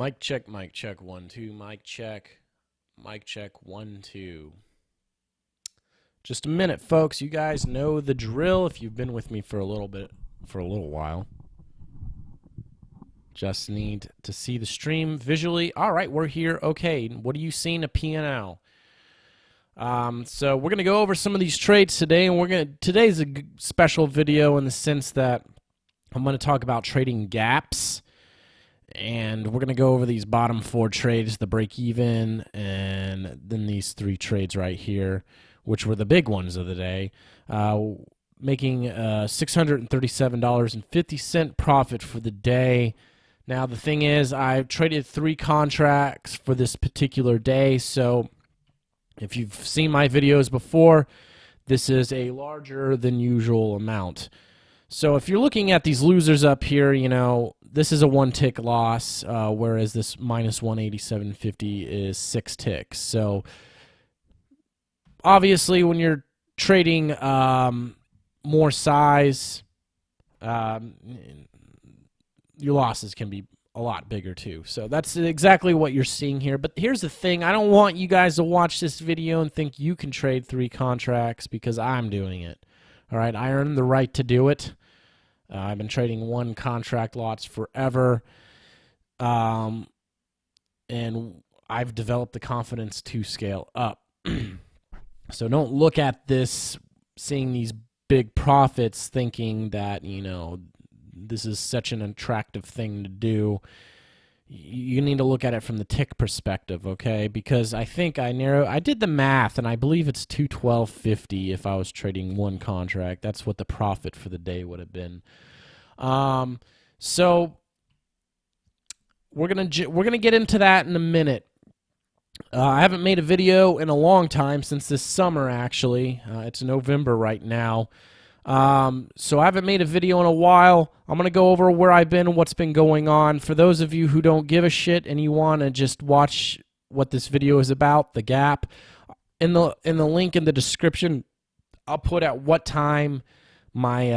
Mic check, 1, 2, mic check, 1, 2. Just a minute, folks. You guys know the drill if you've been with me for a little while. Just need to see the stream visually. All right, we're here. Okay, what are you seeing? A P&L. So we're gonna go over some of these trades today, and today's a special video in the sense that I'm gonna talk about trading gaps. And we're going to go over these bottom 4 trades, the break even, and then these 3 trades right here, which were the big ones of the day, making $637.50 profit for the day. Now, the thing is, I've traded 3 contracts for this particular day, so if you've seen my videos before, this is a larger than usual amount. So if you're looking at these losers up here, you know, this is a 1 tick loss, whereas this minus 187.50 is 6 ticks. So obviously when you're trading more size, your losses can be a lot bigger too. So that's exactly what you're seeing here. But here's the thing. I don't want you guys to watch this video and think you can trade 3 contracts because I'm doing it. All right, I earned the right to do it. I've been trading 1 contract lots forever, and I've developed the confidence to scale up. So don't look at this, seeing these big profits, thinking that, you know, this is such an attractive thing to do. You need to look at it from the tick perspective, okay? Because I think I did the math, and I believe it's $212.50 if I was trading 1 contract. That's what the profit for the day would have been. So we're gonna get into that in a minute. I haven't made a video in a long time, since this summer actually. It's November right now. So I haven't made a video in a while. I'm going to go over where I've been and what's been going on. For those of you who don't give a shit and you want to just watch what this video is about, the gap, in the link in the description, I'll put at what time my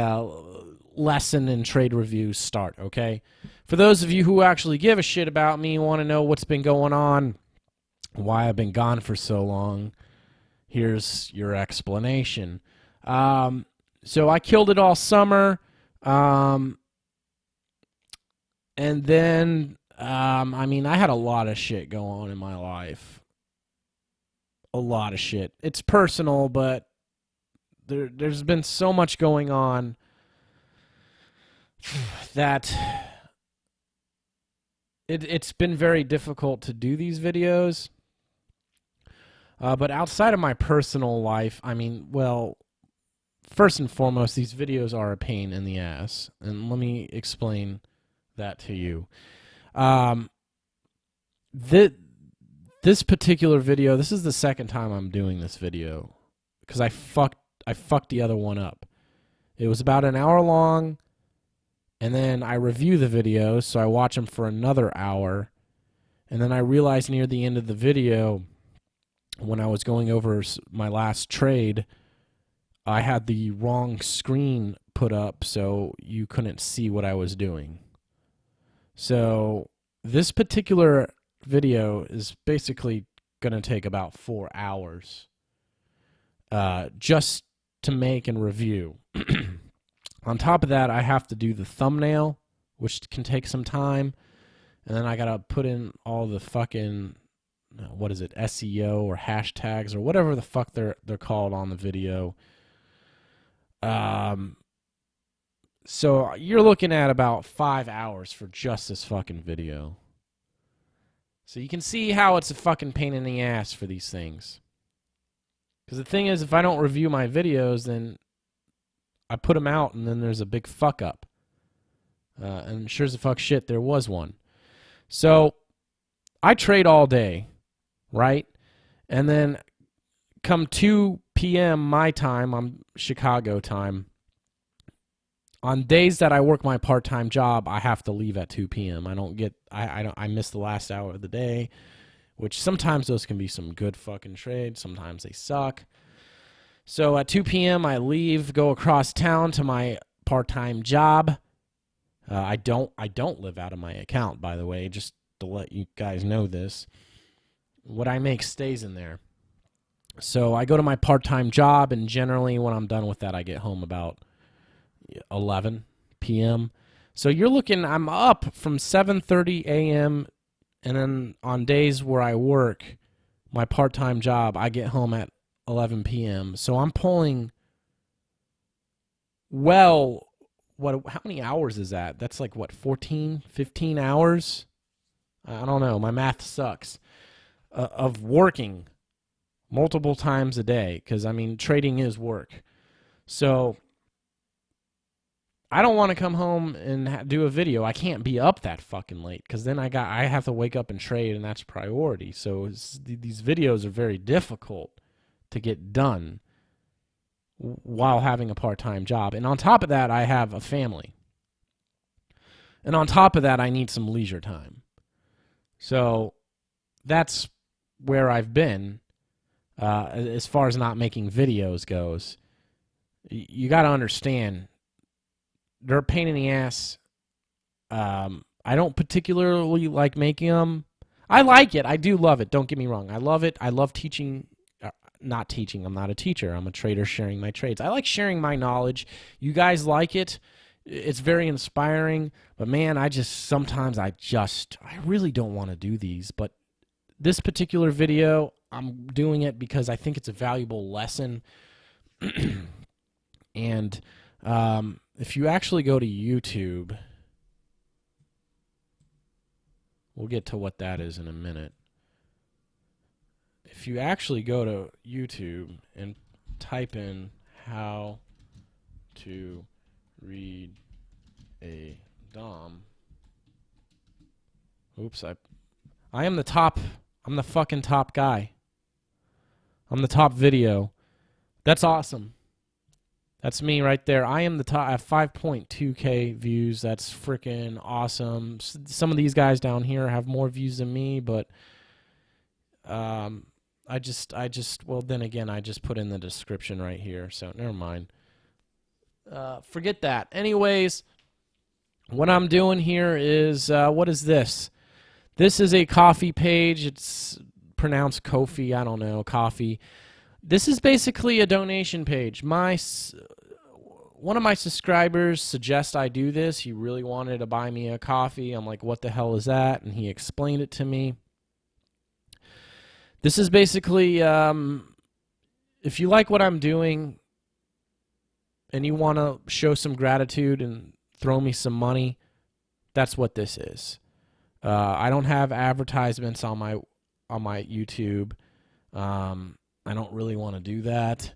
lesson and trade reviews start, okay? For those of you who actually give a shit about me, want to know what's been going on, why I've been gone for so long, here's your explanation. So I killed it all summer, and then, I mean, I had a lot of shit go on in my life. A lot of shit. It's personal, but there's been so much going on that it's been very difficult to do these videos. But outside of my personal life, I mean, well, first and foremost, these videos are a pain in the ass, and let me explain that to you. This particular video, this is the second time I'm doing this video because I fucked the other one up. It was about an hour long, and then I review the videos, so I watch them for another hour, and then I realized near the end of the video, when I was going over my last trade, I had the wrong screen put up, so you couldn't see what I was doing. So this particular video is basically going to take about 4 hours just to make and review. On top of that, I have to do the thumbnail, which can take some time, and then I got to put in all the fucking, what is it, SEO or hashtags or whatever the fuck they're called on the video. So you're looking at about 5 hours for just this fucking video. So you can see how it's a fucking pain in the ass for these things. Because the thing is, if I don't review my videos, then I put them out and then there's a big fuck up. And sure as the fuck shit, there was one. So I trade all day, right? And then come 2 p.m. my time, I'm Chicago time. On days that I work my part-time job, I have to leave at 2 p.m. I miss the last hour of the day, which sometimes those can be some good fucking trades. Sometimes they suck. So at 2 p.m. I leave, go across town to my part-time job. I don't live out of my account, by the way. Just to let you guys know this. What I make stays in there. So I go to my part-time job, and generally when I'm done with that, I get home about 11 p.m. So you're looking, I'm up from 7:30 a.m., and then on days where I work my part-time job, I get home at 11 p.m. So I'm pulling, well, how many hours is that? That's like, what, 14, 15 hours? I don't know. My math sucks. Of working multiple times a day, because, I mean, trading is work. So I don't want to come home and do a video. I can't be up that fucking late, because then I have to wake up and trade, and that's priority. So these videos are very difficult to get done while having a part-time job. And on top of that, I have a family. And on top of that, I need some leisure time. So that's where I've been as far as not making videos goes. You got to understand, they're a pain in the ass. I don't particularly like making them. I like it. I do love it. Don't get me wrong. I love it. I love teaching. Not teaching. I'm not a teacher. I'm a trader sharing my trades. I like sharing my knowledge. You guys like it. It's very inspiring. But man, sometimes I really don't want to do these. But this particular video, I'm doing it because I think it's a valuable lesson. And if you actually go to YouTube, we'll get to what that is in a minute. If you actually go to YouTube and type in how to read a DOM. Oops, I am the top. I'm the fucking top guy. I'm the top video. That's awesome. That's me right there. I am the top. I have 5.2K views. That's freaking awesome. Some of these guys down here have more views than me, but well, then again, I just put in the description right here, so never mind. Forget that. Anyways, what I'm doing here is, what is this? This is a coffee page. It's pronounced Kofi. I don't know, coffee. This is basically a donation page. One of my subscribers suggests I do this. He really wanted to buy me a coffee. I'm like, what the hell is that? And he explained it to me. This is basically, if you like what I'm doing and you want to show some gratitude and throw me some money, that's what this is. I don't have advertisements on my YouTube. I don't really want to do that.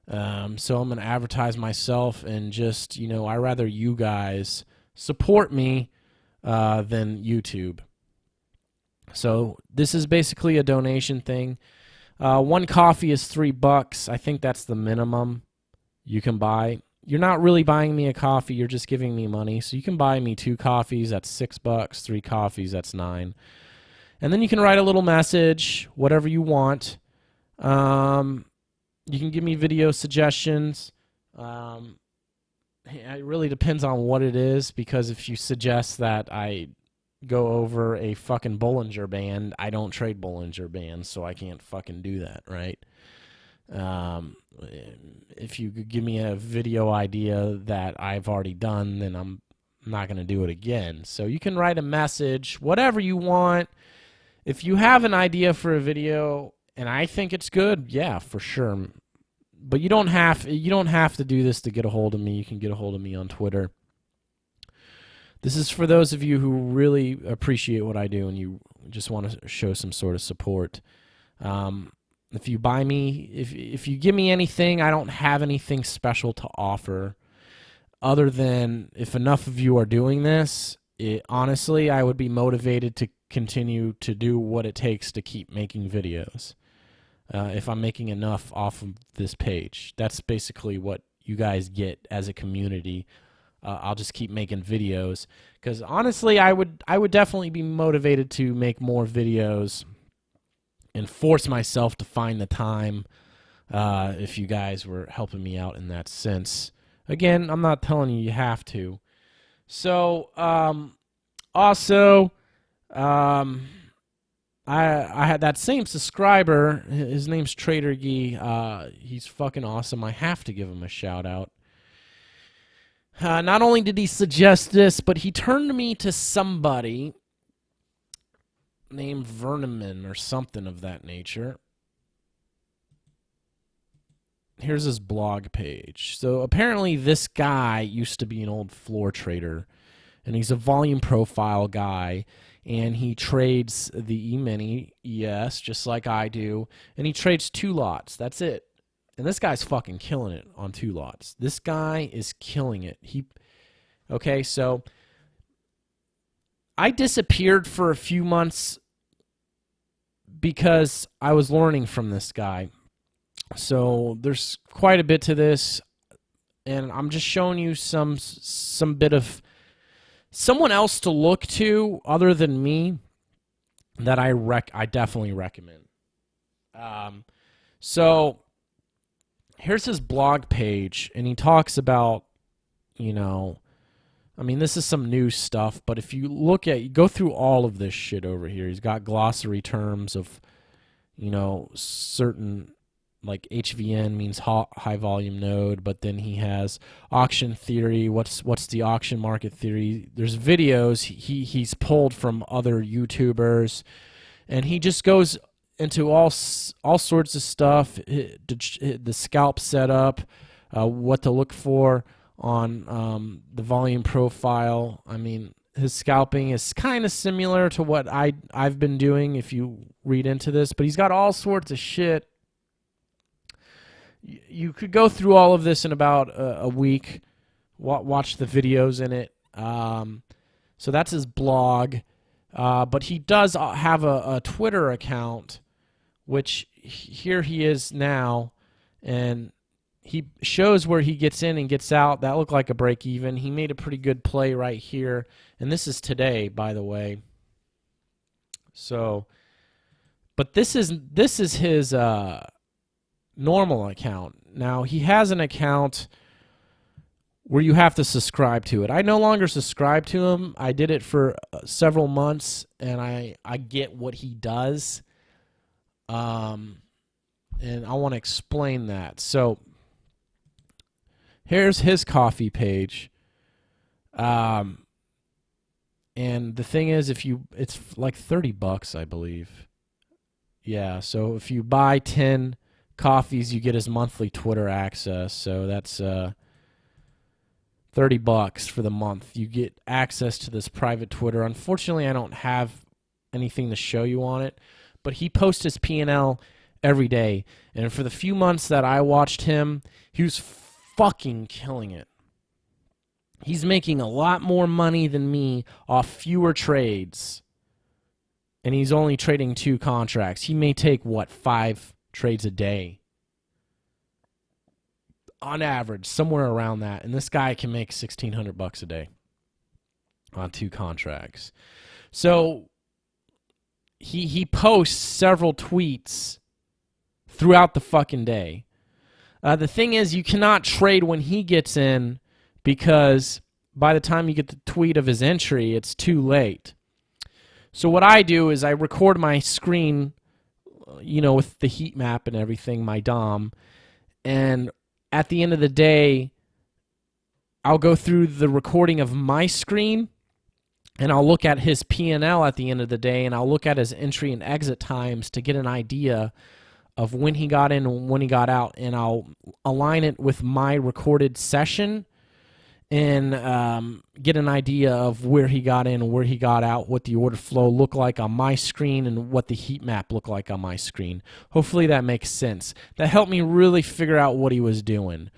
So I'm going to advertise myself and just, I rather you guys support me than YouTube. So this is basically a donation thing. One coffee is $3. I think that's the minimum you can buy. You're not really buying me a coffee. You're just giving me money. So you can buy me 2 coffees. That's $6. 3 coffees. That's $9. And then you can write a little message, whatever you want. You can give me video suggestions. It really depends on what it is, because if you suggest that I go over a fucking Bollinger Band, I don't trade Bollinger Bands, so I can't fucking do that, right? If you could give me a video idea that I've already done, then I'm not going to do it again. So you can write a message, whatever you want. If you have an idea for a video and I think it's good, yeah, for sure. But you don't have to do this to get a hold of me. You can get a hold of me on Twitter. This is for those of you who really appreciate what I do and you just want to show some sort of support. If you buy me, if you give me anything, I don't have anything special to offer other than if enough of you are doing this, honestly, I would be motivated to continue to do what it takes to keep making videos. If I'm making enough off of this page, that's basically what you guys get as a community. I'll just keep making videos because honestly, I would definitely be motivated to make more videos and force myself to find the time if you guys were helping me out in that sense. Again, I'm not telling you you have to. So, also, Um, I had that same subscriber. His name's Trader Gee. He's fucking awesome. I have to give him a shout out. Not only did he suggest this, but he turned me to somebody named Verneman or something of that nature. Here's his blog page. So apparently this guy used to be an old floor trader, and he's a volume profile guy, and he trades the E-mini ES just like I do, and he trades 2 lots. That's it. And this guy's fucking killing it on 2 lots. This guy is killing it. Okay, so I disappeared for a few months because I was learning from this guy. So there's quite a bit to this, and I'm just showing you some bit of someone else to look to other than me that I definitely recommend. So here's his blog page, and he talks about, I mean, this is some new stuff, but if you go through all of this shit over here. He's got glossary terms of, certain, like HVN means high volume node, but then he has auction theory. What's the auction market theory? There's videos he's pulled from other YouTubers, and he just goes into all sorts of stuff. The scalp setup, what to look for on the volume profile. I mean, his scalping is kind of similar to what I've been doing if you read into this, but he's got all sorts of shit. You could go through all of this in about a week. Watch the videos in it. So that's his blog. But he does have a Twitter account, which here he is now, and he shows where he gets in and gets out. That looked like a break even. He made a pretty good play right here, and this is today, by the way. So, but this is his normal account. Now he has an account where you have to subscribe to it. I no longer subscribe to him. I did it for several months, and I get what he does. And I want to explain that. So here's his coffee page. And the thing is, it's like $30, I believe. Yeah, so if you buy 10 coffees, you get his monthly Twitter access. So that's $30 for the month. You get access to this private Twitter. Unfortunately, I don't have anything to show you on it, but he posts his P&L every day. And for the few months that I watched him, he was fucking killing it. He's making a lot more money than me off fewer trades. And he's only trading 2 contracts. He may take, 5 trades a day? On average, somewhere around that. And this guy can make $1,600 a day on 2 contracts. So he posts several tweets throughout the fucking day. The thing is, you cannot trade when he gets in, because by the time you get the tweet of his entry, it's too late. So what I do is I record my screen, with the heat map and everything, my DOM, and at the end of the day, I'll go through the recording of my screen, and I'll look at his P&L at the end of the day, and I'll look at his entry and exit times to get an idea of when he got in and when he got out, and I'll align it with my recorded session and get an idea of where he got in and where he got out, what the order flow looked like on my screen and what the heat map looked like on my screen. Hopefully that makes sense. That helped me really figure out what he was doing.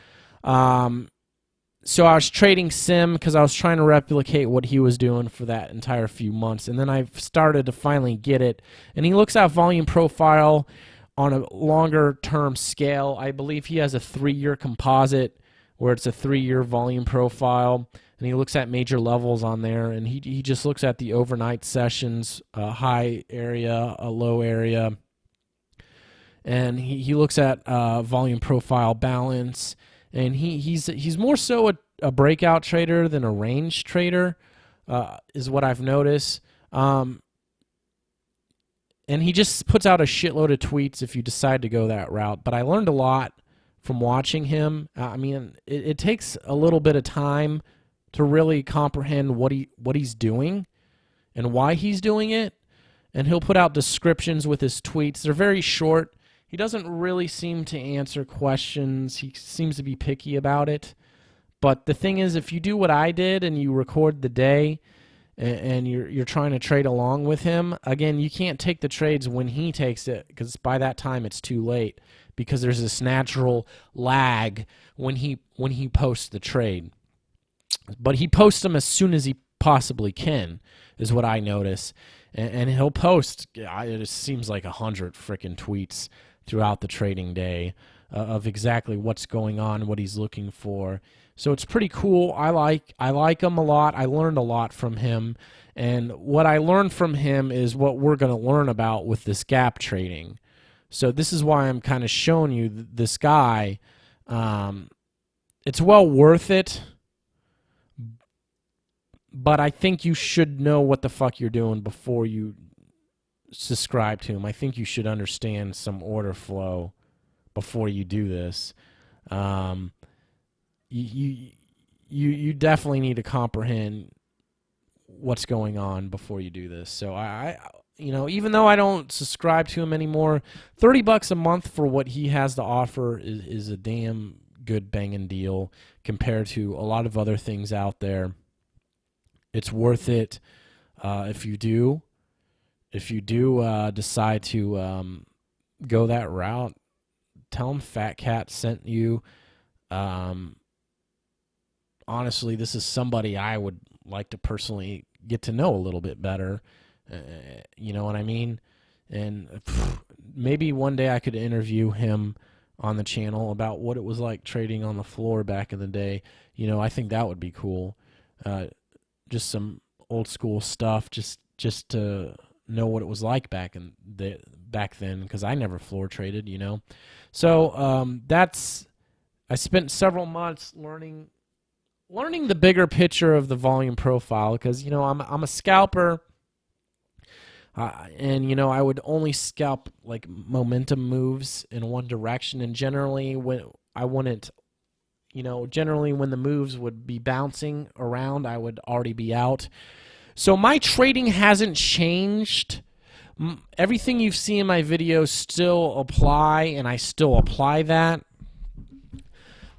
So I was trading sim because I was trying to replicate what he was doing for that entire few months, and then I started to finally get it. And he looks at volume profile on a longer term scale. I believe he has a 3-year composite where it's a 3-year volume profile, and he looks at major levels on there, and he just looks at the overnight sessions, a high area, a low area, and he looks at volume profile balance, and he's more so a breakout trader than a range trader, is what I've noticed. And he just puts out a shitload of tweets if you decide to go that route. But I learned a lot from watching him. I mean, it takes a little bit of time to really comprehend what he's doing and why he's doing it. And he'll put out descriptions with his tweets. They're very short. He doesn't really seem to answer questions. He seems to be picky about it. But the thing is, if you do what I did and you record the day and you're trying to trade along with him, again, you can't take the trades when he takes it, because by that time it's too late, because there's this natural lag when he posts the trade. But he posts them as soon as he possibly can, is what I notice. And he'll post, it seems like 100 freaking tweets throughout the trading day of exactly what's going on, what he's looking for. So it's pretty cool. I like him a lot. I learned a lot from him. And what I learned from him is what we're going to learn about with this gap trading. So this is why I'm kind of showing you this guy. It's well worth it. But I think you should know what the fuck you're doing before you subscribe to him. I think you should understand some order flow before you do this. You definitely need to comprehend what's going on before you do this. So I even though I don't subscribe to him anymore, $30 a month for what he has to offer is a damn good banging deal compared to a lot of other things out there. It's worth it if you do decide to go that route. Tell him Fat Cat sent you. Honestly, this is somebody I would like to personally get to know a little bit better. You know what I mean? And maybe one day I could interview him on the channel about what it was like trading on the floor back in the day. I think that would be cool. Just some old school stuff, just to know what it was like back then, because I never floor traded, So I spent several months learning the bigger picture of the volume profile, because I'm a scalper, and I would only scalp like momentum moves in one direction, and generally when the moves would be bouncing around, I would already be out. So my trading hasn't changed. Everything you've seen in my videos still apply, and I still apply that.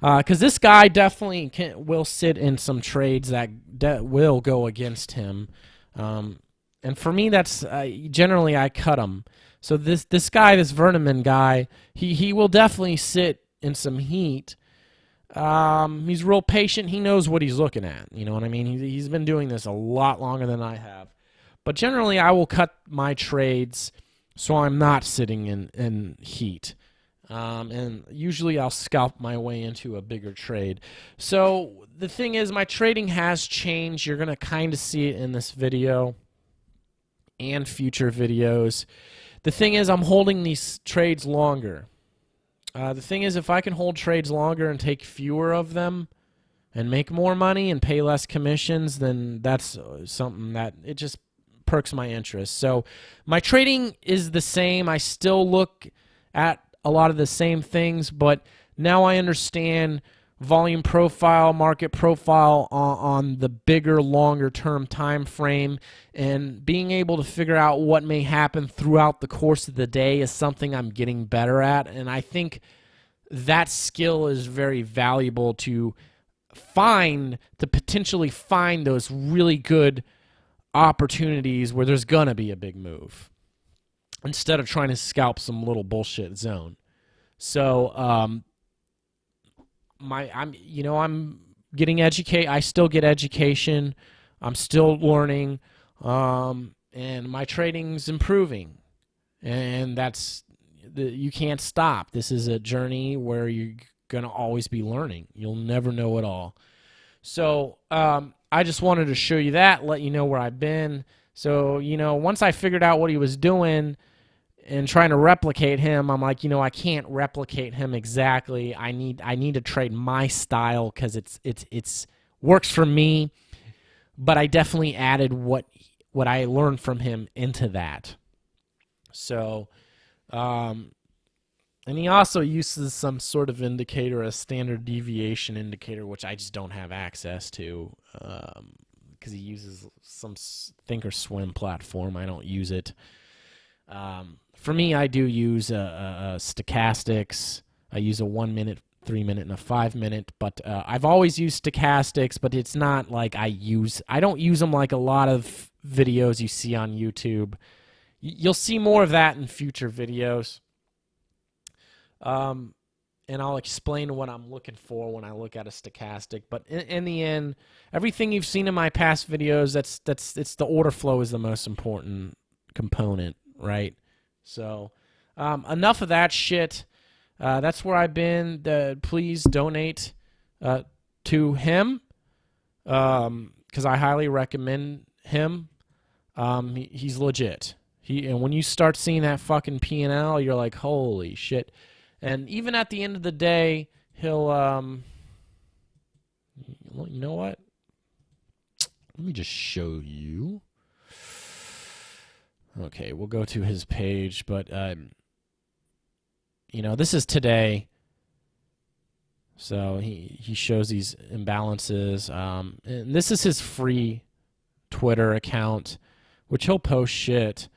Because this guy definitely will sit in some trades that will go against him. And for me, that's generally I cut him. So this guy, this Verneman guy, he will definitely sit in some heat. He's real patient. He knows what he's looking at. You know what I mean? He's been doing this a lot longer than I have. But generally, I will cut my trades so I'm not sitting in heat. And usually I'll scalp my way into a bigger trade. So the thing is, my trading has changed. You're going to kind of see it in this video and future videos. The thing is, I'm holding these trades longer. The thing is, if I can hold trades longer and take fewer of them and make more money and pay less commissions, then that's something that it just perks my interest. So my trading is the same. I still look at a lot of the same things, but now I understand volume profile, market profile on the bigger, longer-term time frame, and being able to figure out what may happen throughout the course of the day is something I'm getting better at, and I think that skill is very valuable to potentially find those really good opportunities where there's gonna be a big move, instead of trying to scalp some little bullshit zone. So I'm getting educated. I still get education. I'm still learning, and my trading's improving. And you can't stop. This is a journey where you're gonna always be learning. You'll never know it all. So I just wanted to show you that, let you know where I've been. So once I figured out what he was doing and trying to replicate him, I'm like, I can't replicate him exactly. I need to trade my style because it's works for me. But I definitely added what I learned from him into that. So, and he also uses some sort of indicator, a standard deviation indicator, which I just don't have access to because he uses some Thinkorswim platform. I don't use it. For me, I do use stochastics. I use a 1 minute, 3 minute, and a 5 minute. But I've always used stochastics, but it's not like I don't use them like a lot of videos you see on YouTube. You'll see more of that in future videos. And I'll explain what I'm looking for when I look at a stochastic. But in the end, everything you've seen in my past videos, it's the order flow is the most important component, right? So enough of that shit. That's where I've been. Please donate to him because I highly recommend him. He's legit. And when you start seeing that fucking P&L, you're like, holy shit. And even at the end of the day, he'll, you know what? Let me just show you. Okay, we'll go to his page, but, you know, this is today. So he shows these imbalances. And this is his free Twitter account, which he'll post shit.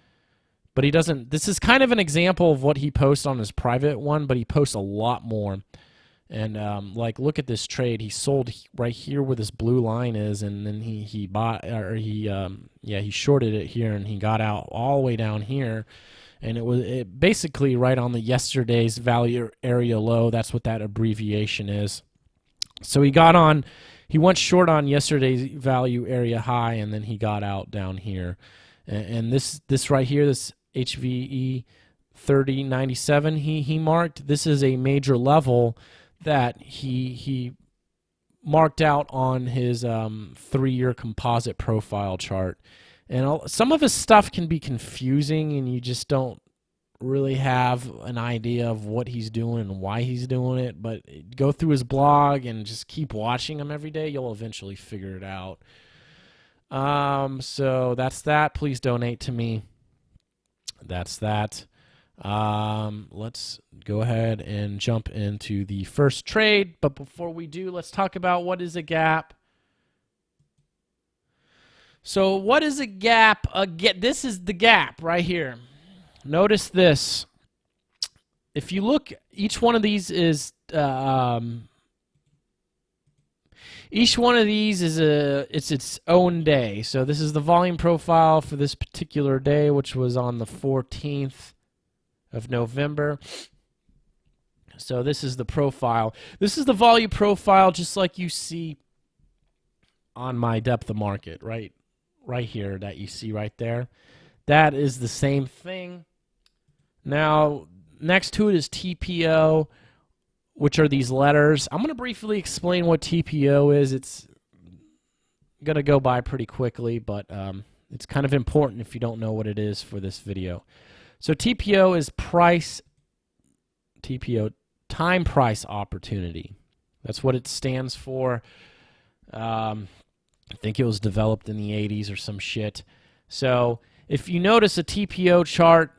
But he doesn't. This is kind of an example of what he posts on his private one, but he posts a lot more. And like, look at this trade. He sold right here where this blue line is, and then he bought, or he shorted it here, and he got out all the way down here, and it was basically right on the yesterday's value area low. That's what that abbreviation is. So he went short on yesterday's value area high, and then he got out down here. And this right here, this HVE 3097 he marked, this is a major level that he marked out on his 3-year composite profile chart. And some of his stuff can be confusing, and you just don't really have an idea of what he's doing and why he's doing it. But go through his blog and just keep watching him every day. You'll eventually figure it out. So that's that. Please donate to me. That's that. Let's go ahead and jump into the first trade. But before we do, let's talk about what is a gap. So what is a gap? This is the gap right here. Notice this. If you look, each one of these is it's its own day. So this is the volume profile for this particular day, which was on the 14th of November. So this is the profile. This is the volume profile, just like you see on my depth of market, right here that you see right there. That is the same thing. Now, next to it is TPO, which are these letters. I'm going to briefly explain what TPO is. It's going to go by pretty quickly, but it's kind of important if you don't know what it is for this video. So TPO is time price opportunity. That's what it stands for. I think it was developed in the 80s or some shit. So if you notice, a TPO chart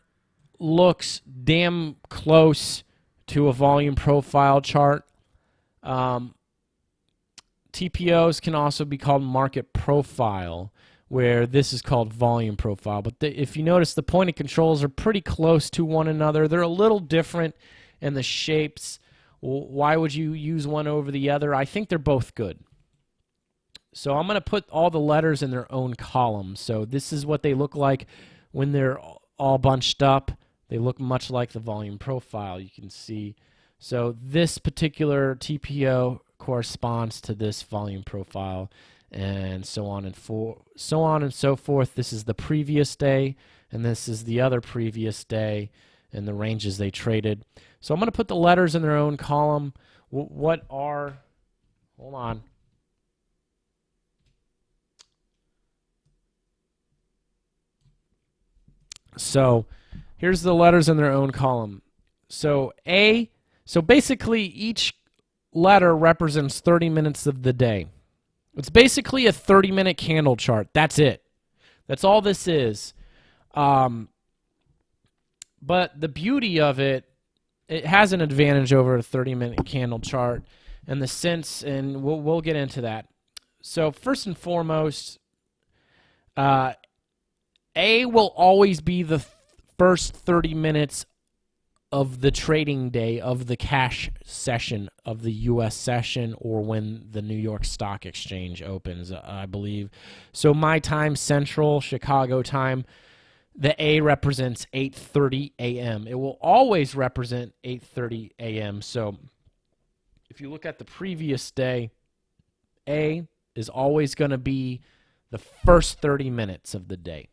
looks damn close to a volume profile chart. TPOs can also be called market profile, where this is called volume profile. But if you notice, the point of controls are pretty close to one another. They're a little different in the shapes. Why would you use one over the other? I think they're both good. So I'm going to put all the letters in their own column. So this is what they look like when they're all bunched up. They look much like the volume profile, you can see. So this particular TPO corresponds to this volume profile, and so on and so forth. This is the previous day, and this is the other previous day, and the ranges they traded. So I'm going to put the letters in their own column. Hold on. So here's the letters in their own column. So basically each letter represents 30 minutes of the day. It's basically a 30-minute candle chart. That's it. That's all this is. But the beauty of it, it has an advantage over a 30-minute candle chart in the sense, and we'll get into that. So first and foremost, A will always be the first 30 minutes of the trading day of the cash session of the U.S. session, or when the New York Stock Exchange opens, I believe. So my time, Central, Chicago time, the A represents 8:30 a.m. It will always represent 8:30 a.m. So if you look at the previous day, A is always going to be the first 30 minutes of the day.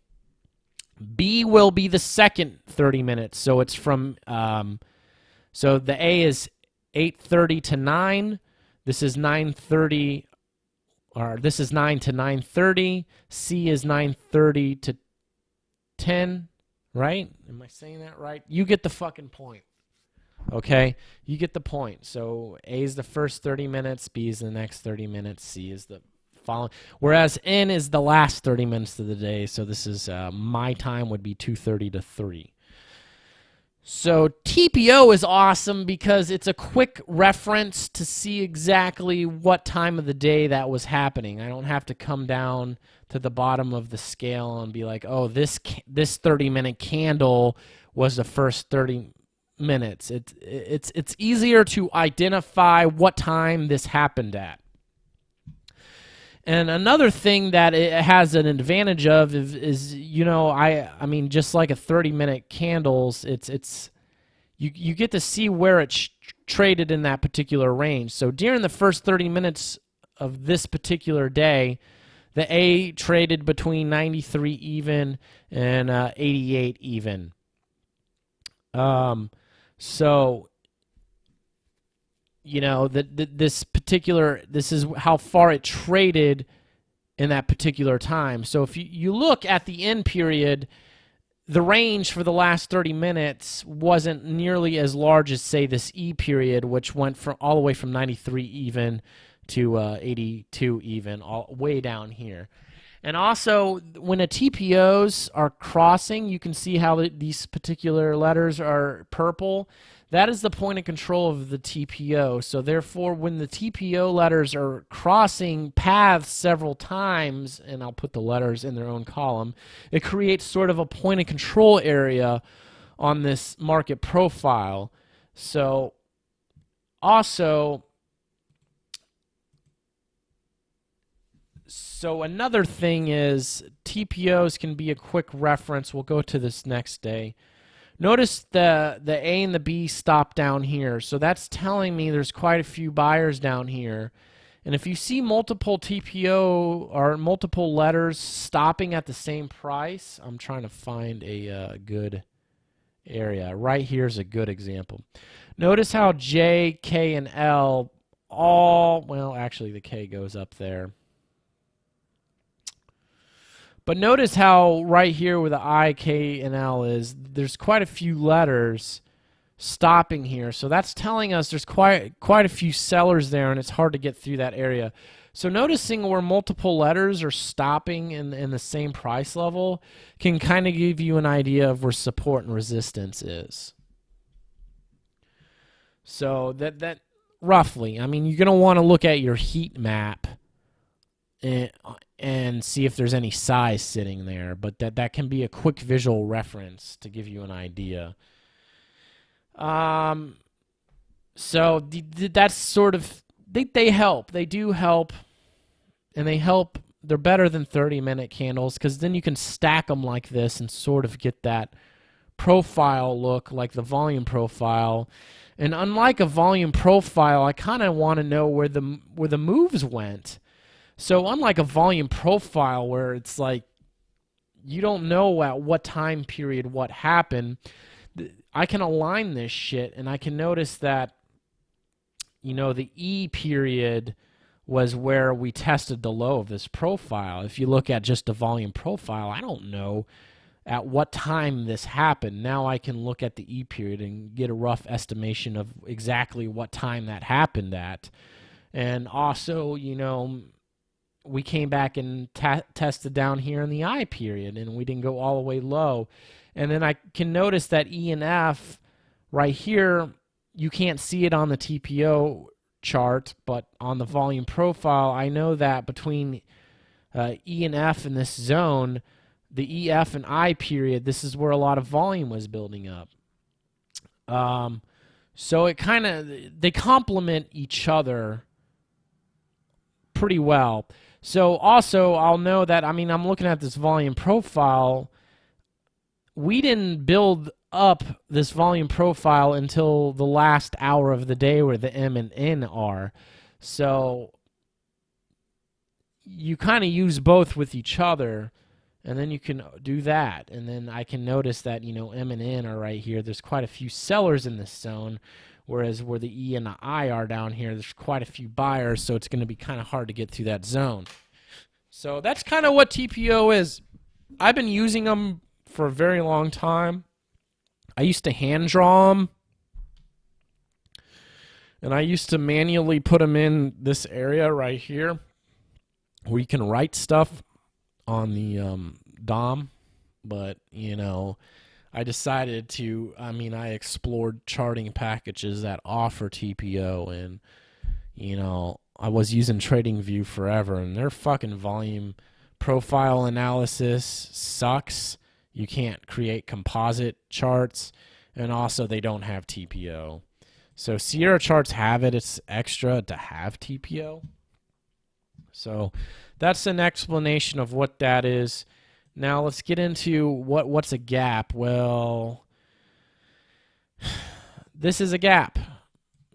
B will be the second 30 minutes. So it's from, so the A is 8:30 to 9. This is 9:30, or this is 9 to 9:30. C is 9:30 to 10, right? Am I saying that right? You get the fucking point. Okay? You get the point. So A is the first 30 minutes, B is the next 30 minutes, C is the following. Whereas N is the last 30 minutes of the day. So this is my time would be 2:30 to 3. So TPO is awesome because it's a quick reference to see exactly what time of the day that was happening. I don't have to come down to the bottom of the scale and be like, oh, this 30-minute candle was the first 30 minutes. It's easier to identify what time this happened at. And another thing that it has an advantage of is you know, I mean, just like a 30-minute candles, you get to see where it traded in that particular range. So during the first 30 minutes of this particular day, the A traded between 93 even and 88 even. So you know, this is how far it traded in that particular time. So if you look at the end period, the range for the last 30 minutes wasn't nearly as large as, say, this E period, which went from all the way from 93 even to 82 even, all way down here. And also, when a TPOs are crossing, you can see how these particular letters are purple. That is the point of control of the TPO. So therefore, when the TPO letters are crossing paths several times, and I'll put the letters in their own column, it creates sort of a point of control area on this market profile. So also, so another thing is TPOs can be a quick reference. We'll go to this next day. Notice the A and the B stop down here. So that's telling me there's quite a few buyers down here. And if you see multiple TPO or multiple letters stopping at the same price, I'm trying to find a good area. Right here is a good example. Notice how J, K, and L all, well, actually the K goes up there. But notice how right here where the I, K, and L is, there's quite a few letters stopping here. So that's telling us there's quite a few sellers there, and it's hard to get through that area. So noticing where multiple letters are stopping in the same price level can kind of give you an idea of where support and resistance is. So that roughly, I mean, you're going to want to look at your heat map and see if there's any size sitting there, but that can be a quick visual reference to give you an idea. So that's sort of, they help. They do help, and they help. They're better than 30-minute candles because then you can stack them like this and sort of get that profile look like the volume profile. And unlike a volume profile, I kind of want to know where the moves went. So unlike a volume profile where it's like you don't know at what time period what happened, I can align this shit and I can notice that, you know, the E period was where we tested the low of this profile. If you look at just a volume profile, I don't know at what time this happened. Now I can look at the E period and get a rough estimation of exactly what time that happened at. And also, you know, we came back and tested down here in the I period, and we didn't go all the way low. And then I can notice that E and F right here, you can't see it on the TPO chart, but on the volume profile, I know that between E and F in this zone, the EF and I period, this is where a lot of volume was building up. So it kind of, they complement each other pretty well. So also, I'll know that, I mean, I'm looking at this volume profile. We didn't build up this volume profile until the last hour of the day where the M and N are. So you kind of use both with each other, and then you can do that. And then I can notice that, you know, M and N are right here. There's quite a few sellers in this zone, whereas where the E and the I are down here, there's quite a few buyers, so it's going to be kind of hard to get through that zone. So that's kind of what TPO is. I've been using them for a very long time. I used to hand draw them, and I used to manually put them in this area right here where you can write stuff on the DOM. But, you know, I decided to, I mean, I explored charting packages that offer TPO, and, you know, I was using TradingView forever, and their fucking volume profile analysis sucks. You can't create composite charts, and also they don't have TPO. So Sierra charts have it. It's extra to have TPO. So that's an explanation of what that is. Now let's get into what's a gap. Well, this is a gap.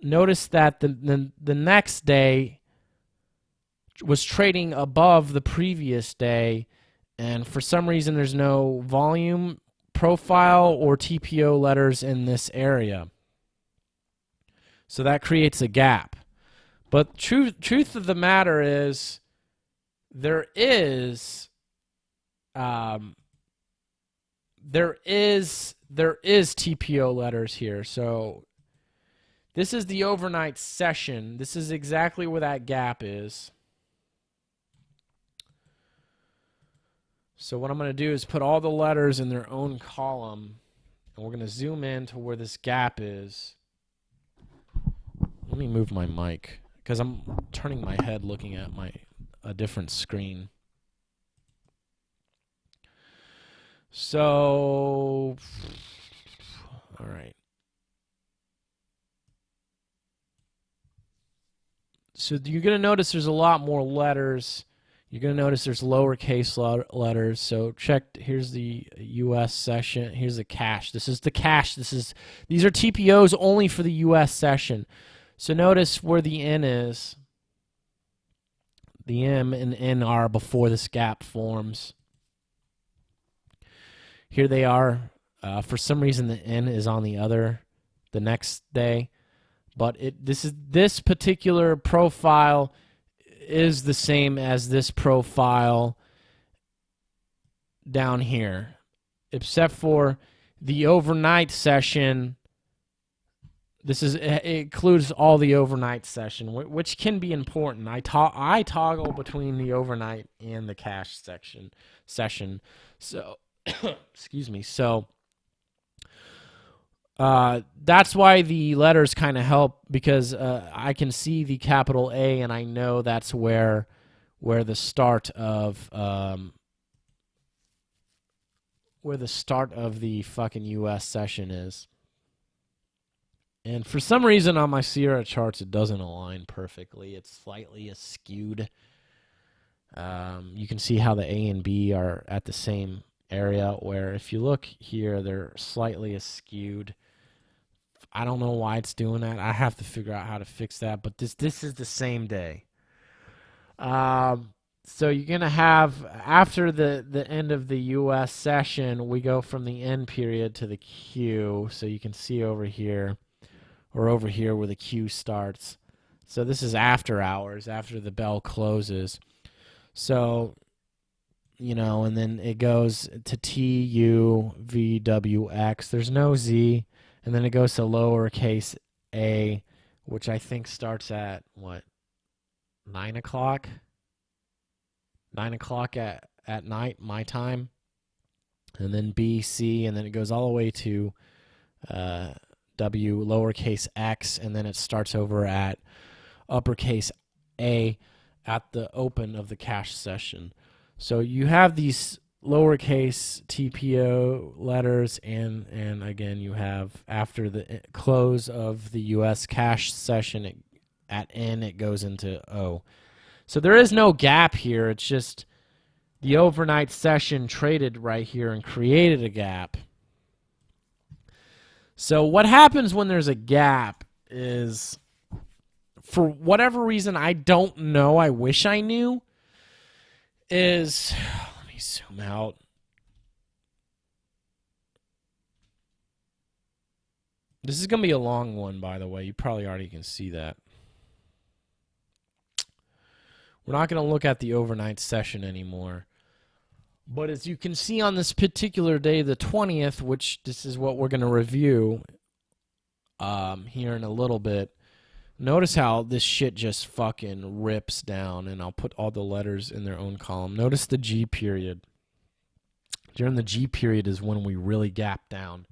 Notice that the next day was trading above the previous day, and for some reason there's no volume profile or TPO letters in this area. So that creates a gap. But truth of the matter is there is TPO letters here. So this is the overnight session. This is exactly where that gap is. So what I'm going to do is put all the letters in their own column, and we're going to zoom in to where this gap is. Let me move my mic because I'm turning my head looking at a different screen. So, all right. So you're going to notice there's a lot more letters. You're going to notice there's lowercase letters. So check, here's the US session. Here's the cash. This is the cash. These are TPOs only for the US session. So notice where the N is. The M and N are before this gap forms. Here they are. For some reason, the N is on the next day. But this particular profile is the same as this profile down here, except for the overnight session. It includes all the overnight session, which can be important. I toggle between the overnight and the cash session. So, excuse me. So that's why the letters kind of help, because I can see the capital A, and I know that's where the start of the fucking U.S. session is. And for some reason on my Sierra charts, it doesn't align perfectly. It's slightly askewed. You can see how the A and B are at the same area, where if you look here, they're slightly askewed. I don't know why it's doing that. I have to figure out how to fix that. But this is the same day. So you're going to have, after the end of the U.S. session, we go from the N period to the Q. So you can see over here, or over here where the Q starts. So this is after hours, after the bell closes. So, you know, and then it goes to T, U, V, W, X. There's no Z. And then it goes to lowercase a, which I think starts at, what, 9 o'clock? 9 o'clock at night, my time. And then B, C, and then it goes all the way to W, lowercase x, and then it starts over at uppercase A at the open of the cash session. So you have these lowercase TPO letters, and again you have after the close of the US cash session at N it goes into O. So there is no gap here. It's just the overnight session traded right here and created a gap. So what happens when there's a gap is, for whatever reason I don't know, I wish I knew, is, let me zoom out. This is going to be a long one, by the way. You probably already can see that. We're not going to look at the overnight session anymore. But as you can see on this particular day, the 20th, which this is what we're going to review here in a little bit, notice how this shit just fucking rips down, and I'll put all the letters in their own column. Notice the G period. During the G period is when we really gap down.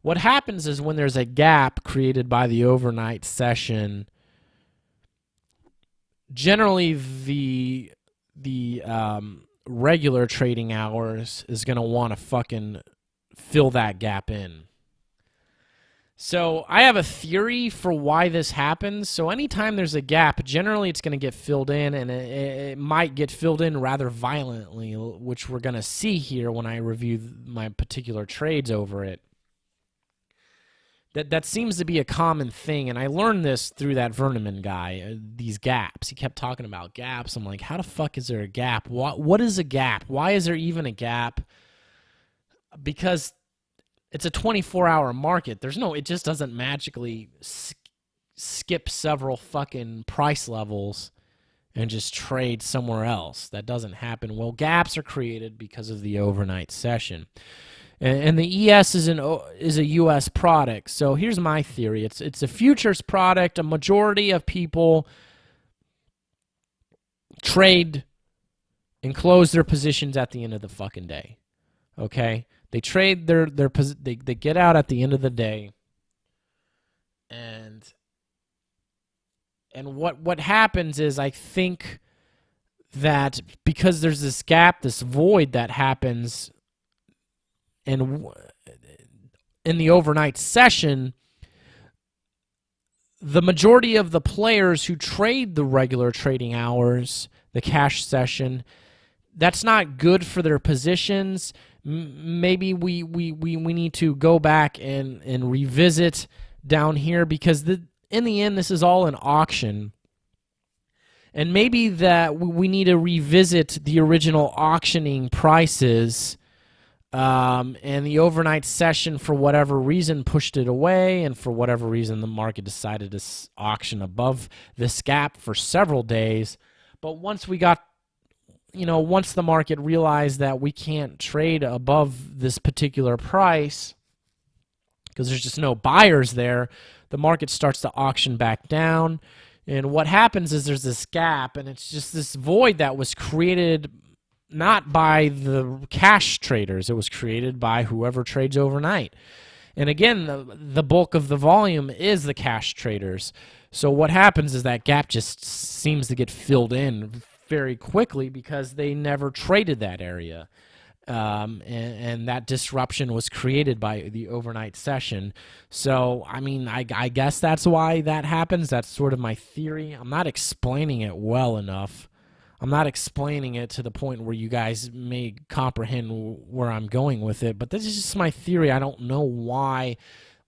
What happens is when there's a gap created by the overnight session, generally the regular trading hours is going to want to fucking fill that gap in. So I have a theory for why this happens. So anytime there's a gap, generally it's going to get filled in, and it might get filled in rather violently, which we're going to see here when I review my particular trades over it. That seems to be a common thing, and I learned this through that Verneman guy, these gaps. He kept talking about gaps. I'm like, how the fuck is there a gap? What is a gap? Why is there even a gap? Because it's a 24-hour market. It just doesn't magically skip several fucking price levels and just trade somewhere else. That doesn't happen. Well, gaps are created because of the overnight session. And the ES is a U.S. product. So here's my theory. It's a futures product. A majority of people trade and close their positions at the end of the fucking day. Okay? They trade they get out at the end of the day. And what happens is, I think that because there's this gap, this void that happens in the overnight session, the majority of the players who trade the regular trading hours, the cash session, that's not good for their positions. Maybe we need to go back and revisit down here, because in the end this is all an auction. And maybe that we need to revisit the original auctioning prices. And the overnight session, for whatever reason, pushed it away, and for whatever reason, the market decided to auction above this gap for several days. But once once the market realized that we can't trade above this particular price because there's just no buyers there, the market starts to auction back down. And what happens is there's this gap, and it's just this void that was created not by the cash traders. It was created by whoever trades overnight. And again, the bulk of the volume is the cash traders. So what happens is that gap just seems to get filled in very quickly because they never traded that area. And that disruption was created by the overnight session. So, I mean, I guess that's why that happens. That's sort of my theory. I'm not explaining it well enough. I'm not explaining it to the point where you guys may comprehend where I'm going with it, but this is just my theory. I don't know why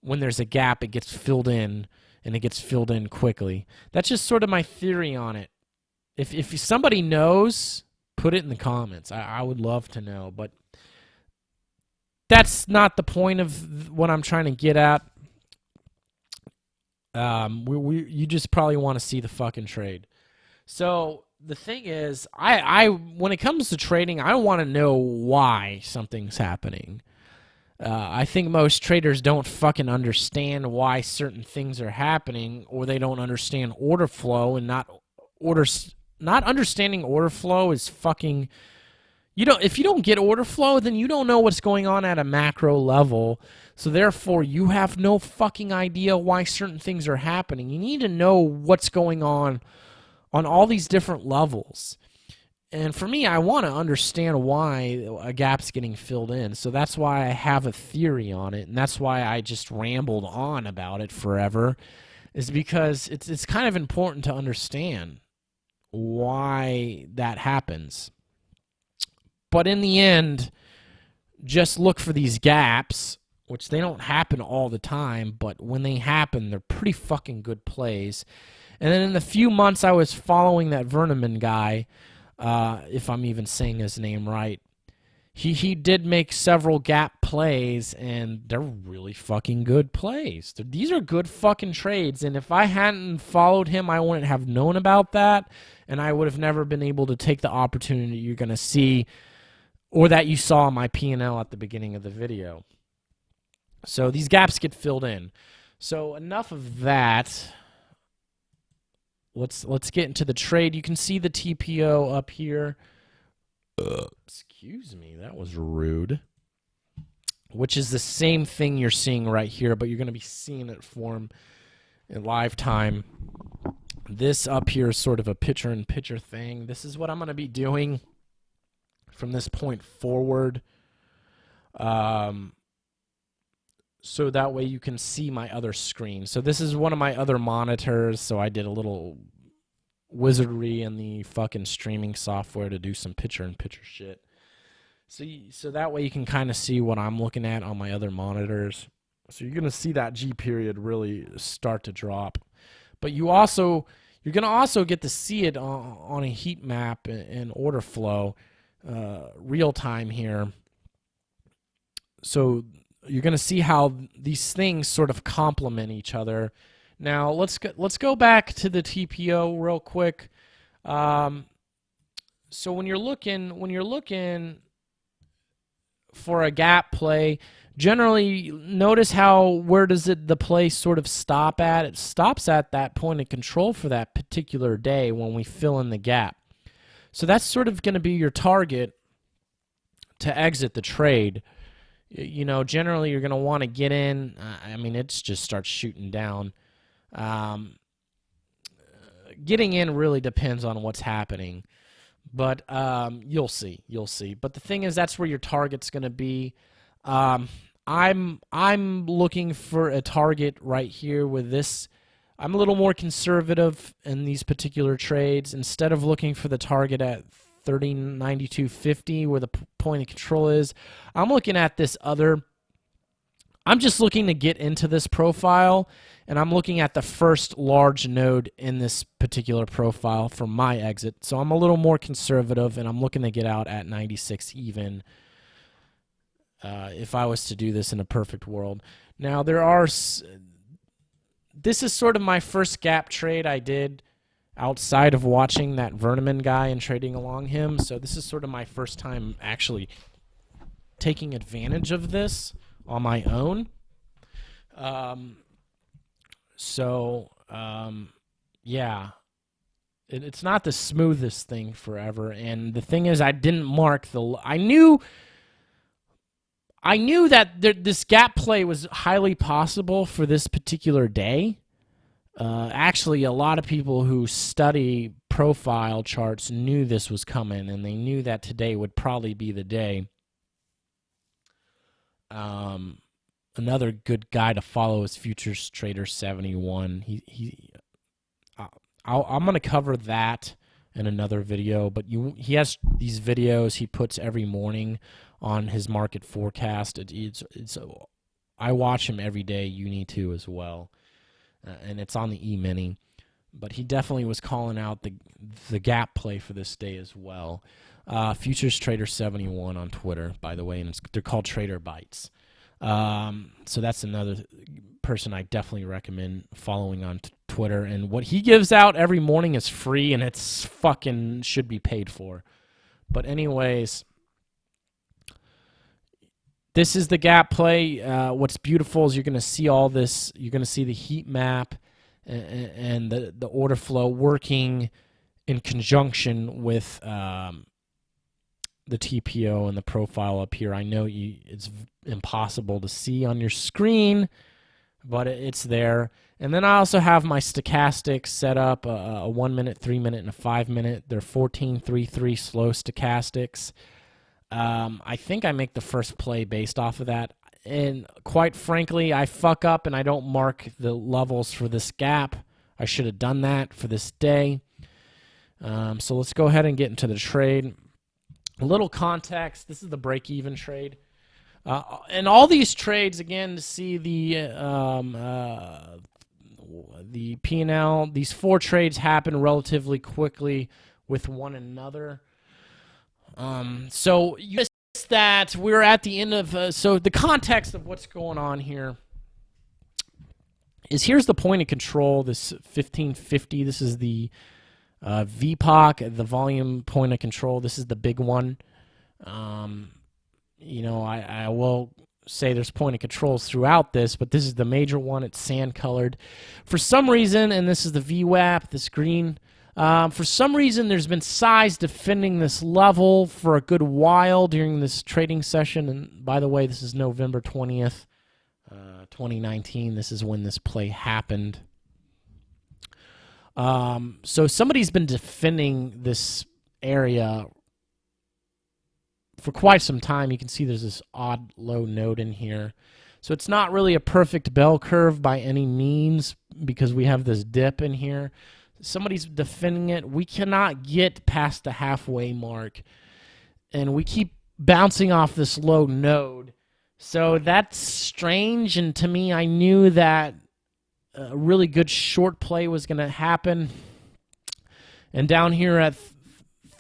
when there's a gap it gets filled in, and it gets filled in quickly. That's just sort of my theory on it. If somebody knows, put it in the comments. I would love to know, but that's not the point of what I'm trying to get at. You just probably want to see the fucking trade. So the thing is, I when it comes to trading, I want to know why something's happening. I think most traders don't fucking understand why certain things are happening, or they don't understand order flow and not understanding order flow is fucking... if you don't get order flow, then you don't know what's going on at a macro level. So therefore, you have no fucking idea why certain things are happening. You need to know what's going on all these different levels. And for me, I want to understand why a gap's getting filled in. So that's why I have a theory on it, and that's why I just rambled on about it forever, is because it's kind of important to understand why that happens. But in the end, just look for these gaps, which they don't happen all the time, but when they happen, they're pretty fucking good plays. And then in the few months I was following that Verneman guy, if I'm even saying his name right, he did make several gap plays, and they're really fucking good plays. These are good fucking trades, and if I hadn't followed him, I wouldn't have known about that, and I would have never been able to take the opportunity you're going to see, or that you saw in my P&L at the beginning of the video. So these gaps get filled in. So enough of that. Let's get into the trade. You can see the TPO up here. Excuse me, that was rude. Which is the same thing you're seeing right here, but you're going to be seeing it form in live time. This up here is sort of a picture-in-picture thing. This is what I'm going to be doing from this point forward. So that way you can see my other screen. So this is one of my other monitors, so I did a little wizardry in the fucking streaming software to do some picture-in-picture shit. So that way you can kind of see what I'm looking at on my other monitors. So you're going to see that G period really start to drop. But you're going to also get to see it on a heat map and order flow real time here. So you're going to see how these things sort of complement each other. Now let's go back to the TPO real quick. So when you're looking for a gap play, generally notice where does the play sort of stop at? It stops at that point of control for that particular day when we fill in the gap. So that's sort of going to be your target to exit the trade. Generally you're going to want to get in. It just starts shooting down. Getting in really depends on what's happening, but you'll see. But the thing is, that's where your target's going to be. I'm looking for a target right here with this. I'm a little more conservative in these particular trades. Instead of looking for the target at 30.9250 where the point of control is, I'm looking at this other. I'm just looking to get into this profile, and I'm looking at the first large node in this particular profile for my exit. So I'm a little more conservative, and I'm looking to get out at 96 even if I was to do this in a perfect world. Now, this is sort of my first gap trade I did outside of watching that Verneman guy and trading along him. So this is sort of my first time actually taking advantage of this on my own. Yeah, it's not the smoothest thing forever. And the thing is, I didn't mark I knew that this gap play was highly possible for this particular day. Actually, a lot of people who study profile charts knew this was coming, and they knew that today would probably be the day. Another good guy to follow is Futures Trader 71. I'm going to cover that in another video, but he has these videos he puts every morning on his market forecast. I watch him every day. You need to as well. And it's on the E-mini. But he definitely was calling out the gap play for this day as well. Futures Trader 71 on Twitter, by the way, and they're called Trader Bytes. So that's another person I definitely recommend following on Twitter. And what he gives out every morning is free, and it's fucking should be paid for. But anyways, this is the gap play. What's beautiful is you're going to see all this. You're going to see the heat map and the order flow working in conjunction with the TPO and the profile up here. I know it's impossible to see on your screen, but it's there. And then I also have my stochastics set up, a 1 minute, 3 minute, and a 5 minute. They're 14.33 slow stochastics. I think I make the first play based off of that. And quite frankly, I fuck up and I don't mark the levels for this gap. I should have done that for this day. So let's go ahead and get into the trade. A little context. This is the break-even trade. And all these trades, again, to see the P&L, these 4 trades happen relatively quickly with one another. So you missed that we're at the end of, so the context of what's going on here is here's the point of control, this 1550. This is the VPOC, the volume point of control. This is the big one. You know, I will say there's point of controls throughout this, but this is the major one. It's sand colored. For some reason, and this is the VWAP, this green. For some reason, there's been size defending this level for a good while during this trading session. And by the way, this is November 20th, 2019. This is when this play happened. So somebody's been defending this area for quite some time. You can see there's this odd low node in here. So it's not really a perfect bell curve by any means because we have this dip in here. Somebody's defending it. We cannot get past the halfway mark, and we keep bouncing off this low node. So that's strange, and to me, I knew that a really good short play was going to happen. And down here at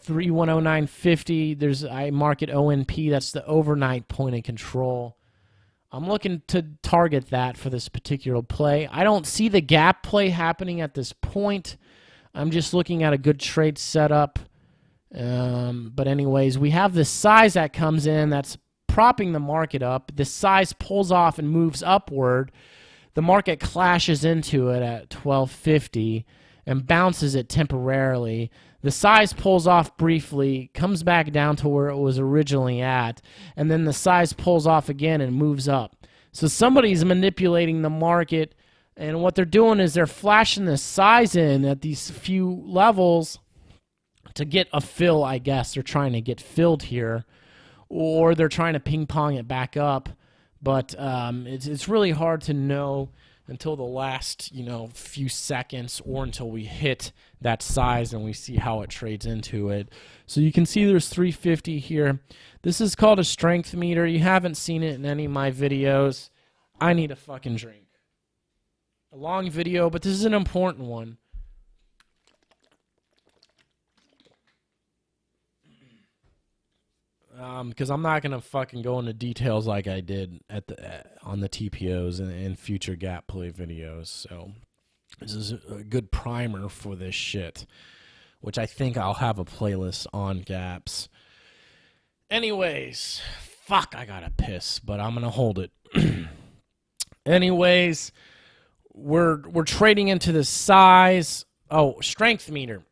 3109.50, I mark it ONP. That's the overnight point of control. I'm looking to target that for this particular play. I don't see the gap play happening at this point. I'm just looking at a good trade setup. But anyways, we have this size that comes in that's propping the market up. This size pulls off and moves upward. The market clashes into it at 1250 and bounces it temporarily. The size pulls off briefly, comes back down to where it was originally at, and then the size pulls off again and moves up. So somebody's manipulating the market, and what they're doing is they're flashing this size in at these few levels to get a fill, I guess. They're trying to get filled here, or they're trying to ping-pong it back up. But it's really hard to know until the last, few seconds or until we hit that size and we see how it trades into it. So you can see there's 350 here. This is called a strength meter. You haven't seen it in any of my videos. I need a fucking drink. A long video, but this is an important one. Because I'm not gonna fucking go into details like I did on the TPOs and future gap play videos. So this is a good primer for this shit, which I think I'll have a playlist on gaps. Anyways, fuck, I gotta piss, but I'm gonna hold it. Anyways, we're trading into the size. Oh, strength meter.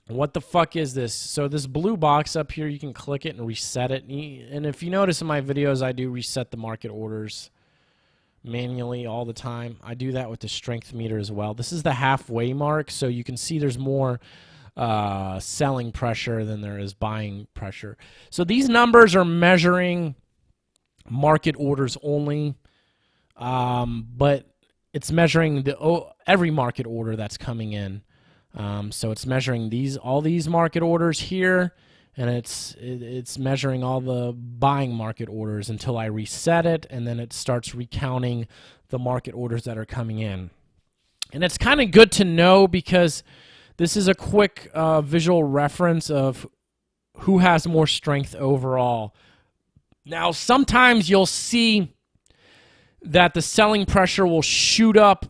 What the fuck is this? So this blue box up here, you can click it and reset it. And if you notice in my videos, I do reset the market orders manually all the time. I do that with the strength meter as well. This is the halfway mark, so you can see there's more selling pressure than there is buying pressure. So these numbers are measuring market orders only, but it's measuring every market order that's coming in. So it's measuring all these market orders here, and it's measuring all the buying market orders until I reset it, and then it starts recounting the market orders that are coming in. And it's kind of good to know because this is a quick visual reference of who has more strength overall. Now, sometimes you'll see that the selling pressure will shoot up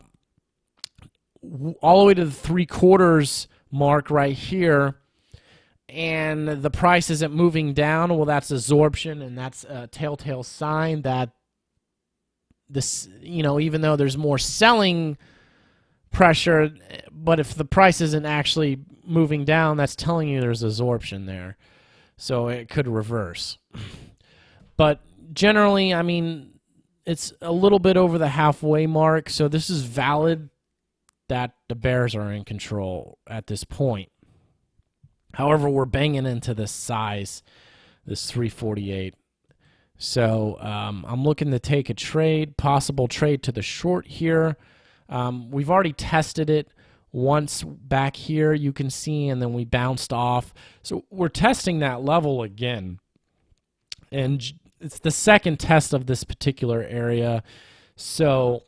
all the way to the 3/4 mark right here, and the price isn't moving down. Well, that's absorption, and that's a telltale sign that this, even though there's more selling pressure, but if the price isn't actually moving down, that's telling you there's absorption there. So it could reverse. But generally, I mean, it's a little bit over the halfway mark, so this is valid that the bears are in control at this point. However, we're banging into this size, this 348. So I'm looking to take a trade, possible trade to the short here. We've already tested it once back here, you can see, and then we bounced off. So we're testing that level again. And it's the second test of this particular area. So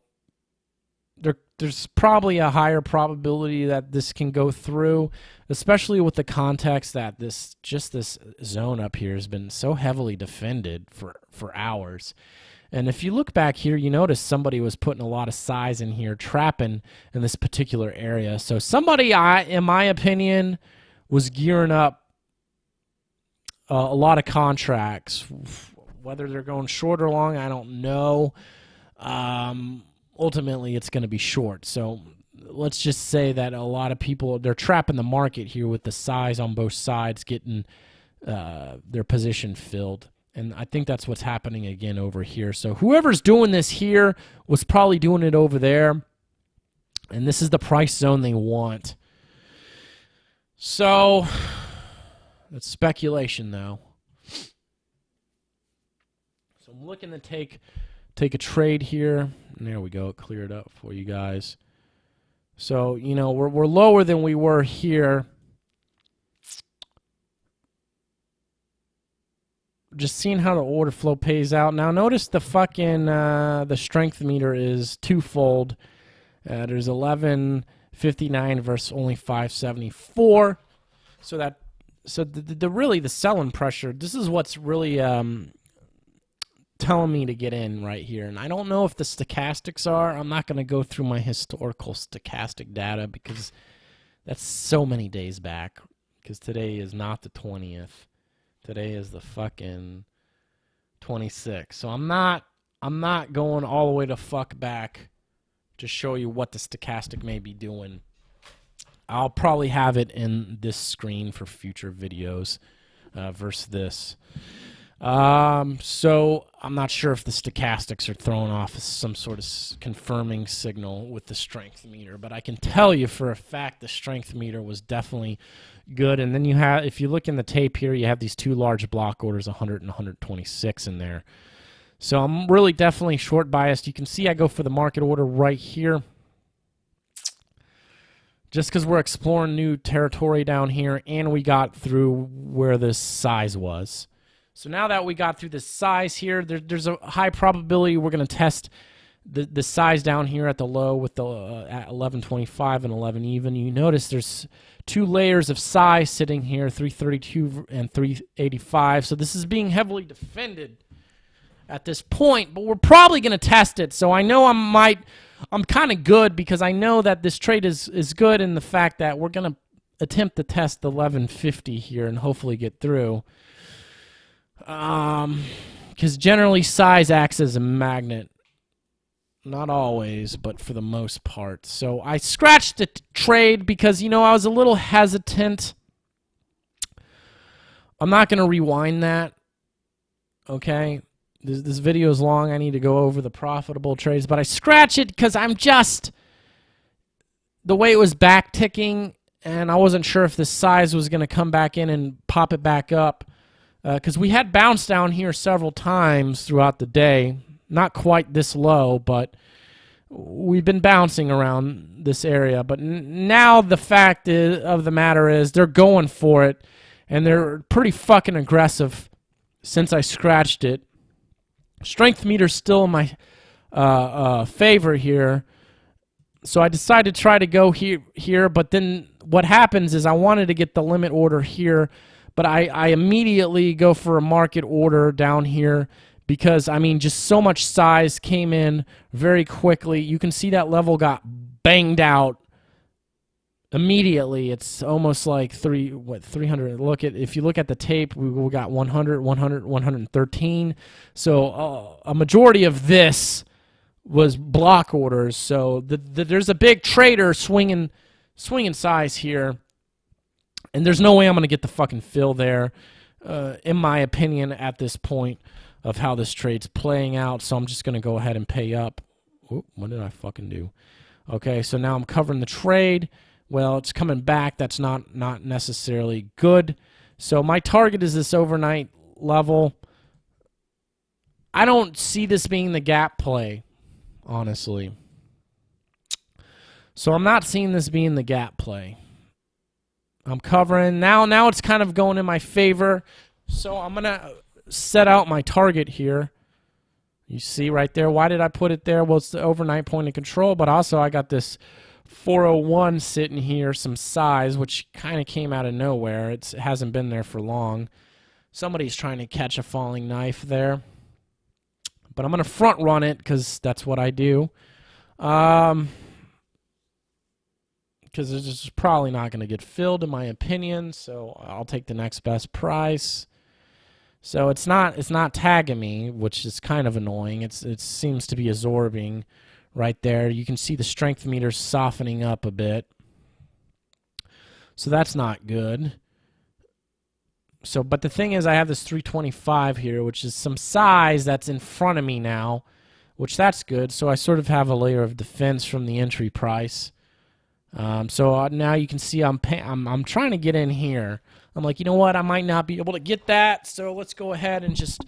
there's probably a higher probability that this can go through, especially with the context that this zone up here has been so heavily defended for hours. And if you look back here, you notice somebody was putting a lot of size in here, trapping in this particular area. So somebody, in my opinion, was gearing up a lot of contracts. Whether they're going short or long, I don't know. Ultimately, it's going to be short. So let's just say that a lot of people, they're trapping the market here with the size on both sides, getting their position filled. And I think that's what's happening again over here. So whoever's doing this here was probably doing it over there. And this is the price zone they want. So that's speculation, though. So I'm looking to take a trade here. And there we go. It cleared up for you guys. So, you know, we're lower than we were here. Just seeing how the order flow pays out. Now notice the fucking the strength meter is twofold. There's 1159 versus only 574. So the really the selling pressure. This is what's really telling me to get in right here. And I don't know if the stochastics are. I'm not going to go through my historical stochastic data because that's so many days back. Because today is not the 20th. Today is the fucking 26th. So I'm not going all the way to fuck back to show you what the stochastic may be doing. I'll probably have it in this screen for future videos versus this. So I'm not sure if the stochastics are throwing off some sort of confirming signal with the strength meter, but I can tell you for a fact the strength meter was definitely good. And then you have, if you look in the tape here, you have these two large block orders, 100 and 126 in there. So I'm really definitely short biased. You can see I go for the market order right here. Just because we're exploring new territory down here and we got through where this size was. So now that we got through this size here, there's a high probability we're going to test the size down here at the low with the at 1125 and 11 even. You notice there's two layers of size sitting here, 332 and 385. So this is being heavily defended at this point, but we're probably going to test it. So I know I'm kind of good because I know that this trade is good in the fact that we're going to attempt to test the 1150 here and hopefully get through. Because generally size acts as a magnet. Not always, but for the most part. So I scratched the trade because, you know, I was a little hesitant. I'm not going to rewind that. Okay? This video is long. I need to go over the profitable trades. But I scratch it because I'm just... The way it was back ticking, and I wasn't sure if this size was going to come back in and pop it back up. Because we had bounced down here several times throughout the day. Not quite this low, but we've been bouncing around this area. But now the fact of the matter is they're going for it, and they're pretty fucking aggressive since I scratched it. Strength meter's still in my favor here. So I decided to try to go here, but then what happens is I wanted to get the limit order here, but I immediately go for a market order down here because, I mean, just so much size came in very quickly. You can see that level got banged out immediately. It's almost like 300. If you look at the tape, we got 100, 100, 113. So a majority of this was block orders. So there's a big trader swinging size here, and there's no way I'm going to get the fucking fill there, in my opinion, at this point of how this trade's playing out. So I'm just going to go ahead and pay up. Oop, what did I fucking do? Okay, so now I'm covering the trade. Well, it's coming back. That's not necessarily good. So my target is this overnight level. I don't see this being the gap play, honestly. So I'm not seeing this being the gap play. I'm covering. Now it's kind of going in my favor. So I'm going to set out my target here. You see right there. Why did I put it there? Well, it's the overnight point of control, but also I got this 401 sitting here, some size, which kind of came out of nowhere. It hasn't been there for long. Somebody's trying to catch a falling knife there. But I'm going to front run it because that's what I do. Because this is probably not going to get filled, in my opinion. So I'll take the next best price. So it's not tagging me, which is kind of annoying. It seems to be absorbing right there. You can see the strength meter softening up a bit. So that's not good. So, but the thing is, I have this 325 here, which is some size that's in front of me now, which that's good. So I sort of have a layer of defense from the entry price. So now you can see I'm trying to get in here. I'm like, you know what? I might not be able to get that. So let's go ahead and just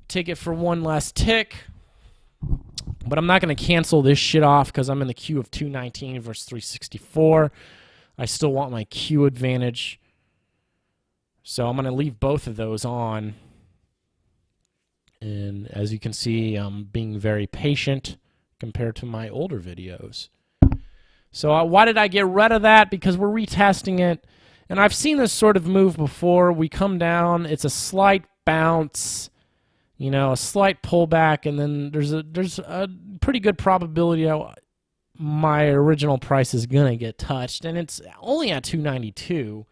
take it for one last tick. But I'm not going to cancel this shit off because I'm in the queue of 219 versus 364. I still want my queue advantage. So I'm going to leave both of those on. And as you can see, I'm being very patient compared to my older videos. So why did I get rid of that? Because we're retesting it. And I've seen this sort of move before. We come down. It's a slight bounce, you know, a slight pullback. And then there's a pretty good probability my original price is going to get touched. And it's only at 292.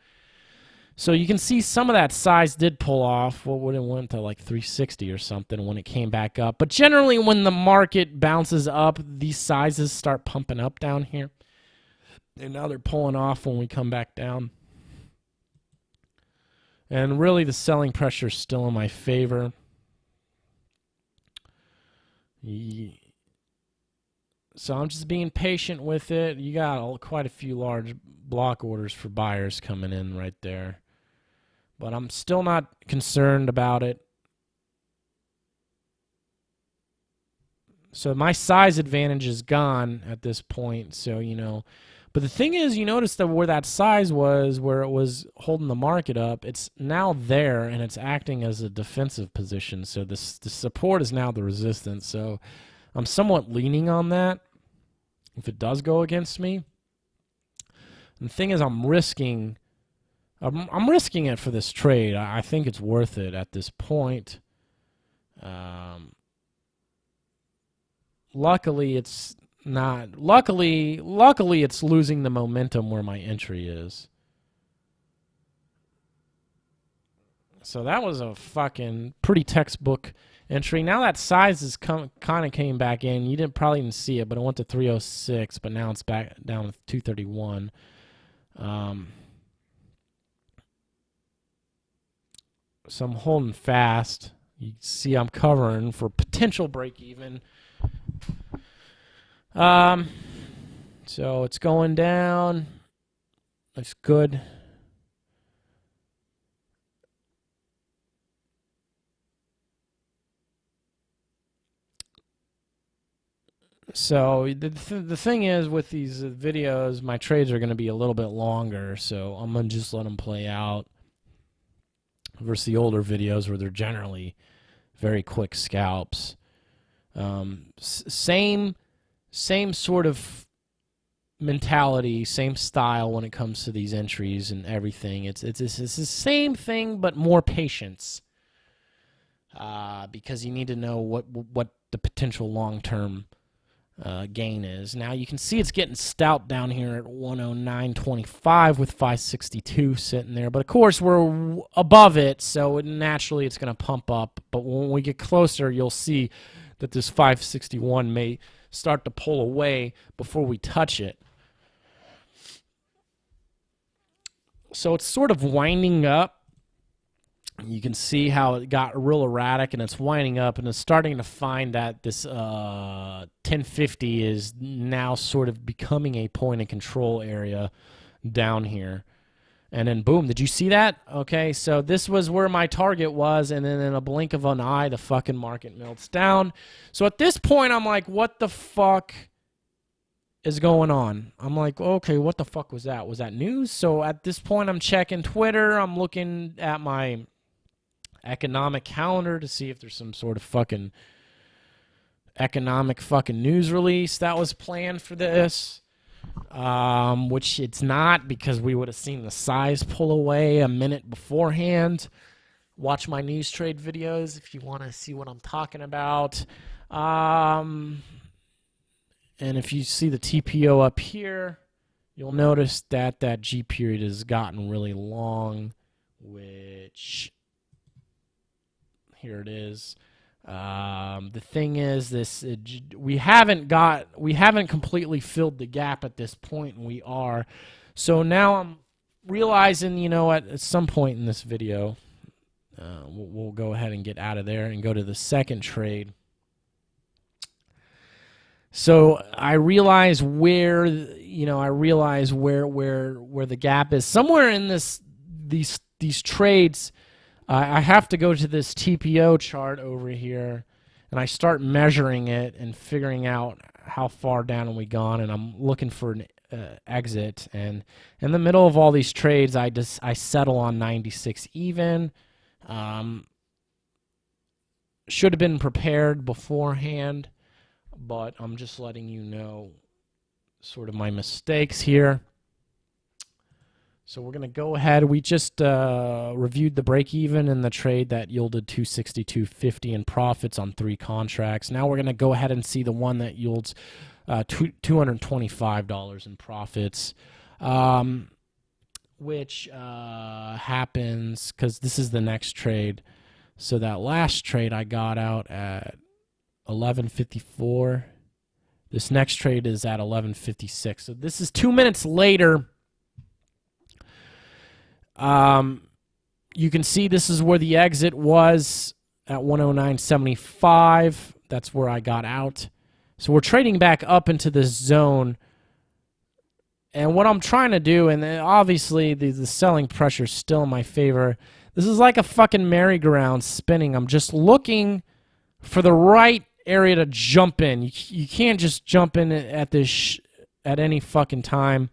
So you can see some of that size did pull off. What would it went to like 360 or something when it came back up. But generally when the market bounces up, these sizes start pumping up down here. And now they're pulling off when we come back down. And really the selling pressure is still in my favor. So I'm just being patient with it. You got quite a few large block orders for buyers coming in right there. But I'm still not concerned about it. So my size advantage is gone at this point. So, you know. But the thing is, you notice that where that size was, where it was holding the market up, it's now there, and it's acting as a defensive position. So the support is now the resistance. So I'm somewhat leaning on that if it does go against me. And the thing is, I'm risking it for this trade. I think it's worth it at this point. Luckily, it's not. Luckily, it's losing the momentum where my entry is. So that was a fucking pretty textbook entry. Now that size is kind of came back in. You probably didn't see it, but it went to 306, but now it's back down to 231. So I'm holding fast. You see I'm covering for potential break even. So it's going down. Looks good. So the thing is with these videos, my trades are going to be a little bit longer, so I'm going to just let them play out versus the older videos where they're generally very quick scalps. Same sort of mentality, same style when it comes to these entries and everything. It's the same thing, but more patience. Because you need to know what the potential long-term gain is. Now you can see it's getting stout down here at 109.25 with 562 sitting there. But of course we're above it, so naturally it's going to pump up. But when we get closer, you'll see that this 561 may start to pull away before we touch it. So it's sort of winding up. You can see how it got real erratic, and it's winding up, and it's starting to find that this 1050 is now sort of becoming a point of control area down here. And then boom, did you see that? Okay, so this was where my target was, and then in a blink of an eye, the fucking market melts down. So at this point, I'm like, what the fuck is going on? I'm like, okay, what the fuck was that? Was that news? So at this point, I'm checking Twitter. I'm looking at my economic calendar to see if there's some sort of fucking economic fucking news release that was planned for this. Which it's not, because we would have seen the size pull away a minute beforehand. Watch my news trade videos if you want to see what I'm talking about. And if you see the TPO up here, you'll notice that that G period has gotten really long, which here it is. The thing is, we haven't completely filled the gap at this point, and we are. So now I'm realizing, you know, at some point in this video, we'll go ahead and get out of there and go to the second trade. So I realize where, you know, where the gap is. Somewhere in these trades, I have to go to this TPO chart over here, and I start measuring it and figuring out how far down have we gone, and I'm looking for an exit. And in the middle of all these trades, I settle on 96 even. Should have been prepared beforehand, but I'm just letting you know sort of my mistakes here. So we're going to go ahead. We just reviewed the break-even in the trade that yielded 262.50 in profits on 3 contracts. Now we're going to go ahead and see the one that yields $225 in profits, which happens because this is the next trade. So that last trade I got out at 11:54. This next trade is at 11:56. So this is 2 minutes later. You can see this is where the exit was at 109.75. That's where I got out. So we're trading back up into this zone. And what I'm trying to do, and obviously the selling pressure is still in my favor. This is like a fucking merry-go-round spinning. I'm just looking for the right area to jump in. You can't just jump in at this at any fucking time.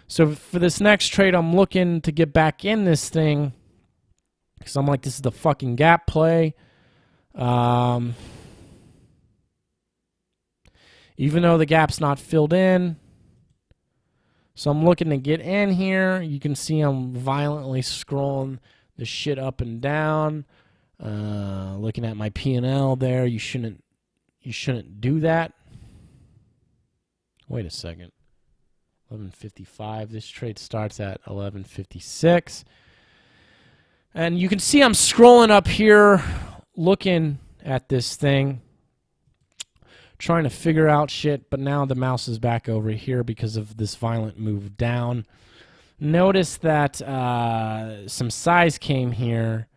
So for this next trade, I'm looking to get back in this thing because I'm like, this is the fucking gap play. Even though the gap's not filled in. So I'm looking to get in here. You can see I'm violently scrolling the shit up and down. Looking at my P&L there. You shouldn't do that. Wait a second. 11:55. This trade starts at 11:56. And you can see I'm scrolling up here looking at this thing, trying to figure out shit, but now the mouse is back over here because of this violent move down. Notice that some size came here.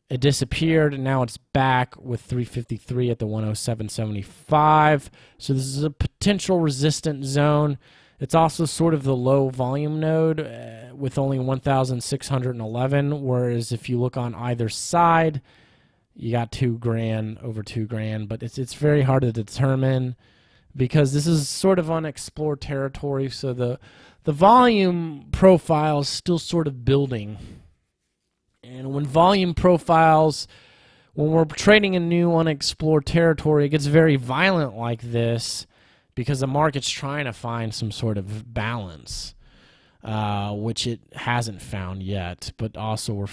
It disappeared, and now it's back with 353 at the 107.75. So this is a potential resistant zone. It's also sort of the low volume node with only 1,611, whereas if you look on either side, you got $2,000, over $2,000, but it's very hard to determine because this is sort of unexplored territory, so the volume profile is still sort of building. And when volume profiles, when we're trading in new unexplored territory, it gets very violent like this because the market's trying to find some sort of balance, which it hasn't found yet. But also we're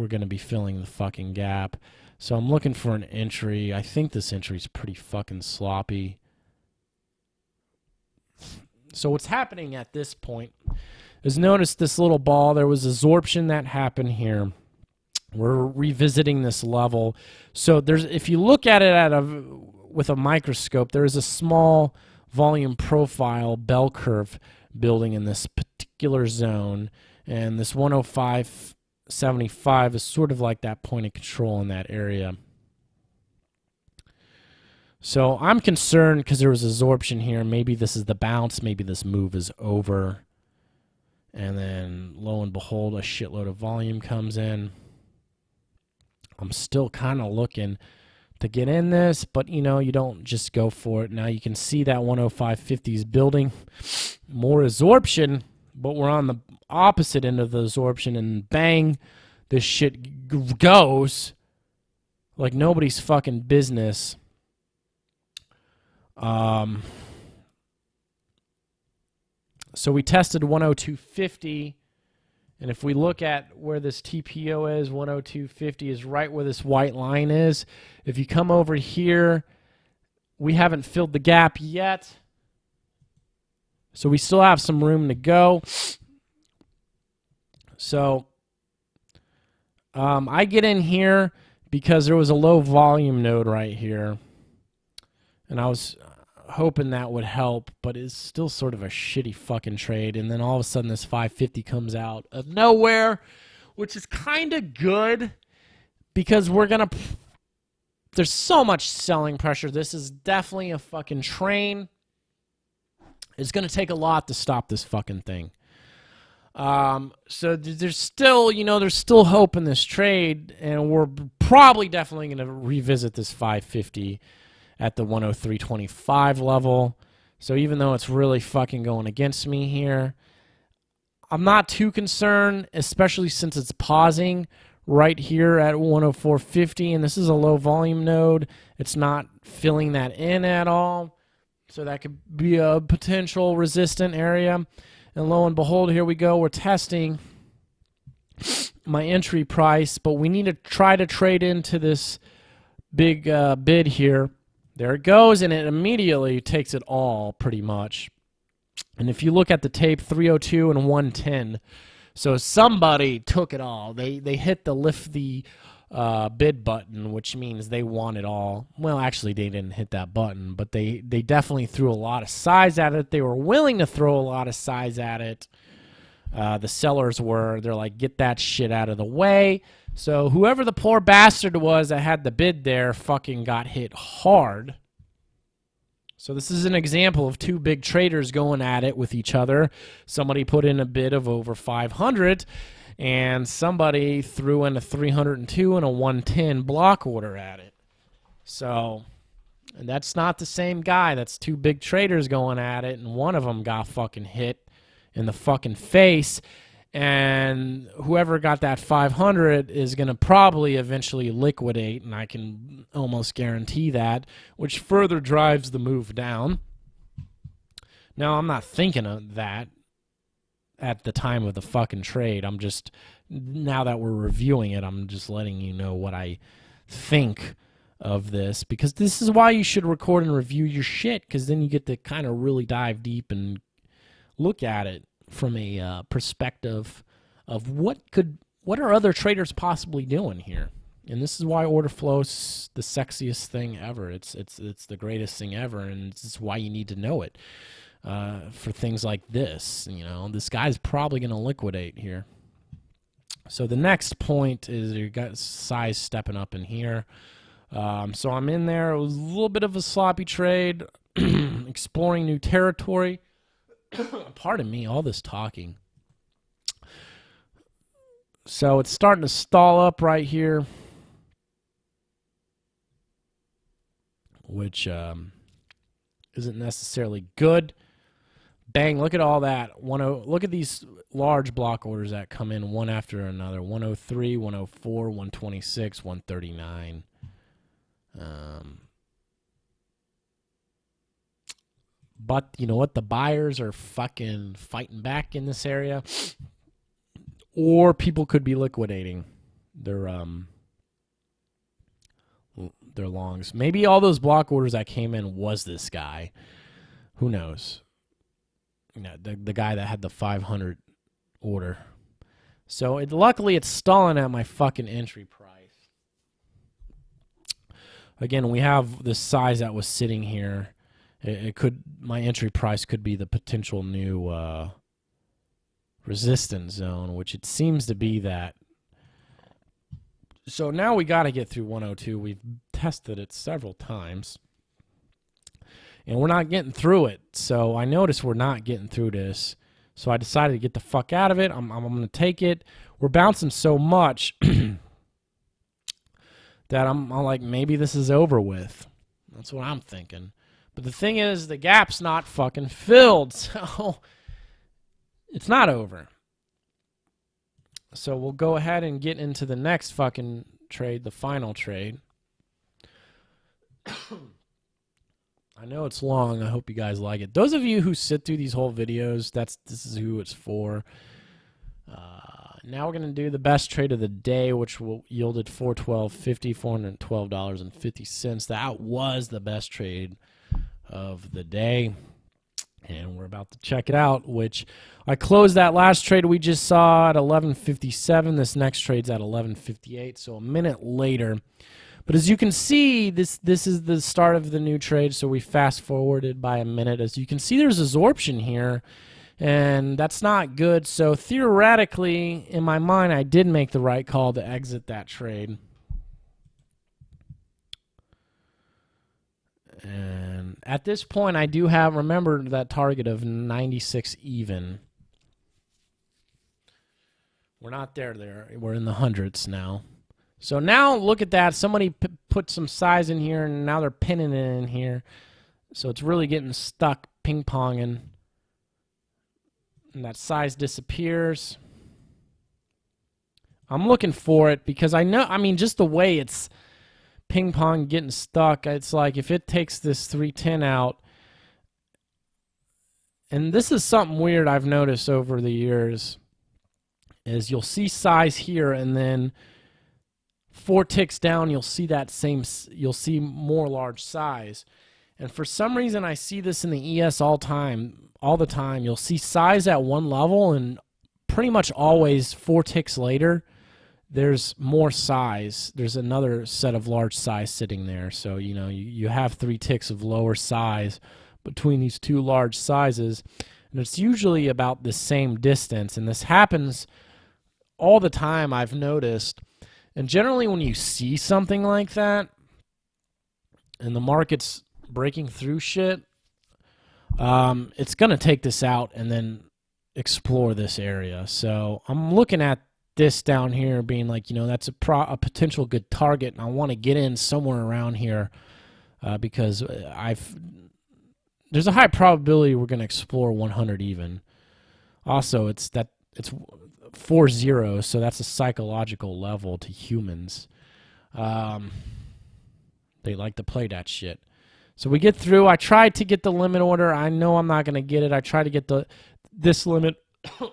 going to be filling the fucking gap. So I'm looking for an entry. I think this entry is pretty fucking sloppy. So what's happening at this point is, notice this little ball. There was absorption that happened here. We're revisiting this level. So there's, if you look at it with a microscope, there is a small volume profile bell curve building in this particular zone, and this 105.75 is sort of like that point of control in that area. So I'm concerned because there was absorption here. Maybe this is the bounce. Maybe this move is over. And then lo and behold, a shitload of volume comes in. I'm still kind of looking to get in this, but you know, you don't just go for it. Now you can see that 105.50 is building more absorption, but we're on the opposite end of the absorption, and bang, this shit goes like nobody's fucking business. So we tested 102.50, and if we look at where this TPO is, 102.50 is right where this white line is. If you come over here, we haven't filled the gap yet, so we still have some room to go. So I get in here because there was a low volume node right here, and I was hoping that would help, but it's still sort of a shitty fucking trade. And then all of a sudden this 550 comes out of nowhere, which is kind of good because there's so much selling pressure. This is definitely a fucking train. It's going to take a lot to stop this fucking thing. So there's still, there's still hope in this trade, and we're probably definitely going to revisit this 550 at the 103.25 level. So even though it's really fucking going against me here, I'm not too concerned, especially since it's pausing right here at 104.50, and this is a low volume node. It's not filling that in at all, so that could be a potential resistant area. And lo and behold, here we go. We're testing my entry price, but we need to try to trade into this big bid here. There it goes, and it immediately takes it all, pretty much. And if you look at the tape, 302 and 110. So somebody took it all. They hit the lift the bid button, which means they want it all. Well, actually, they didn't hit that button, but they definitely threw a lot of size at it. They were willing to throw a lot of size at it. The sellers were. They're like, get that shit out of the way. So whoever the poor bastard was that had the bid there fucking got hit hard. So this is an example of two big traders going at it with each other. Somebody put in a bid of over 500, and somebody threw in a 302 and a 110 block order at it. So, and that's not the same guy. That's two big traders going at it, and one of them got fucking hit in the fucking face. And whoever got that 500 is going to probably eventually liquidate, and I can almost guarantee that, which further drives the move down. Now, I'm not thinking of that at the time of the fucking trade. I'm just, now that we're reviewing it, I'm just letting you know what I think of this, because this is why you should record and review your shit, because then you get to kind of really dive deep and look at it from a perspective of what are other traders possibly doing here. And this is why order flow's the sexiest thing ever. It's the greatest thing ever, and this is why you need to know it for things like this. This guy's probably going to liquidate here. So the next point is you got size stepping up in here. So I'm in there. It was a little bit of a sloppy trade, exploring new territory. Pardon me, all this talking. So it's starting to stall up right here, which isn't necessarily good. Bang, look at all that. Look at these large block orders that come in one after another. 103, 104, 126, 139. But you know what? The buyers are fucking fighting back in this area. Or people could be liquidating their longs. Maybe all those block orders that came in was this guy. Who knows? The guy that had the 500 order. So luckily it's stalling at my fucking entry price. Again, we have this size that was sitting here. My entry price could be the potential new resistance zone, which it seems to be that. So now we got to get through 102. We've tested it several times, and we're not getting through it. So I noticed we're not getting through this. So I decided to get the fuck out of it. I'm going to take it. We're bouncing so much that I'm like, maybe this is over with. That's what I'm thinking. But the thing is, the gap's not fucking filled, so it's not over. So we'll go ahead and get into the next fucking trade, the final trade. I know it's long. I hope you guys like it. Those of you who sit through these whole videos, this is who it's for. Now we're going to do the best trade of the day, which yielded $412.50, $412.50. That was the best trade of the day. And we're about to check it out, which I closed that last trade we just saw at 11:57. This next trade's at 11:58, so a minute later. But as you can see, this is the start of the new trade, so we fast-forwarded by a minute. As you can see, there's absorption here, and that's not good. So theoretically, in my mind, I did make the right call to exit that trade. And at this point, I do have, remember, that target of 96 even. We're not there. We're in the hundreds now. So now look at that. Somebody put some size in here, and now they're pinning it in here. So it's really getting stuck ping-ponging. And that size disappears. I'm looking for it because I know, I mean, just the way it's ping-pong getting stuck, it's like if it takes this 310 out, and this is something weird I've noticed over the years, is you'll see size here, and then 4 ticks down, you'll see more large size. And for some reason, I see this in the ES all the time. You'll see size at one level, and pretty much always 4 ticks later, there's more size. There's another set of large size sitting there. So, you know, you have 3 ticks of lower size between these two large sizes, and it's usually about the same distance. And this happens all the time, I've noticed. And generally when you see something like that and the market's breaking through shit, it's going to take this out and then explore this area. So I'm looking at this down here being like, you know, that's a potential good target, and I want to get in somewhere around here because there's a high probability we're going to explore 100 even. Also, it's 4-0, so that's a psychological level to humans. They like to play that shit. So we get through. I tried to get the limit order. I know I'm not going to get it. I tried to get this limit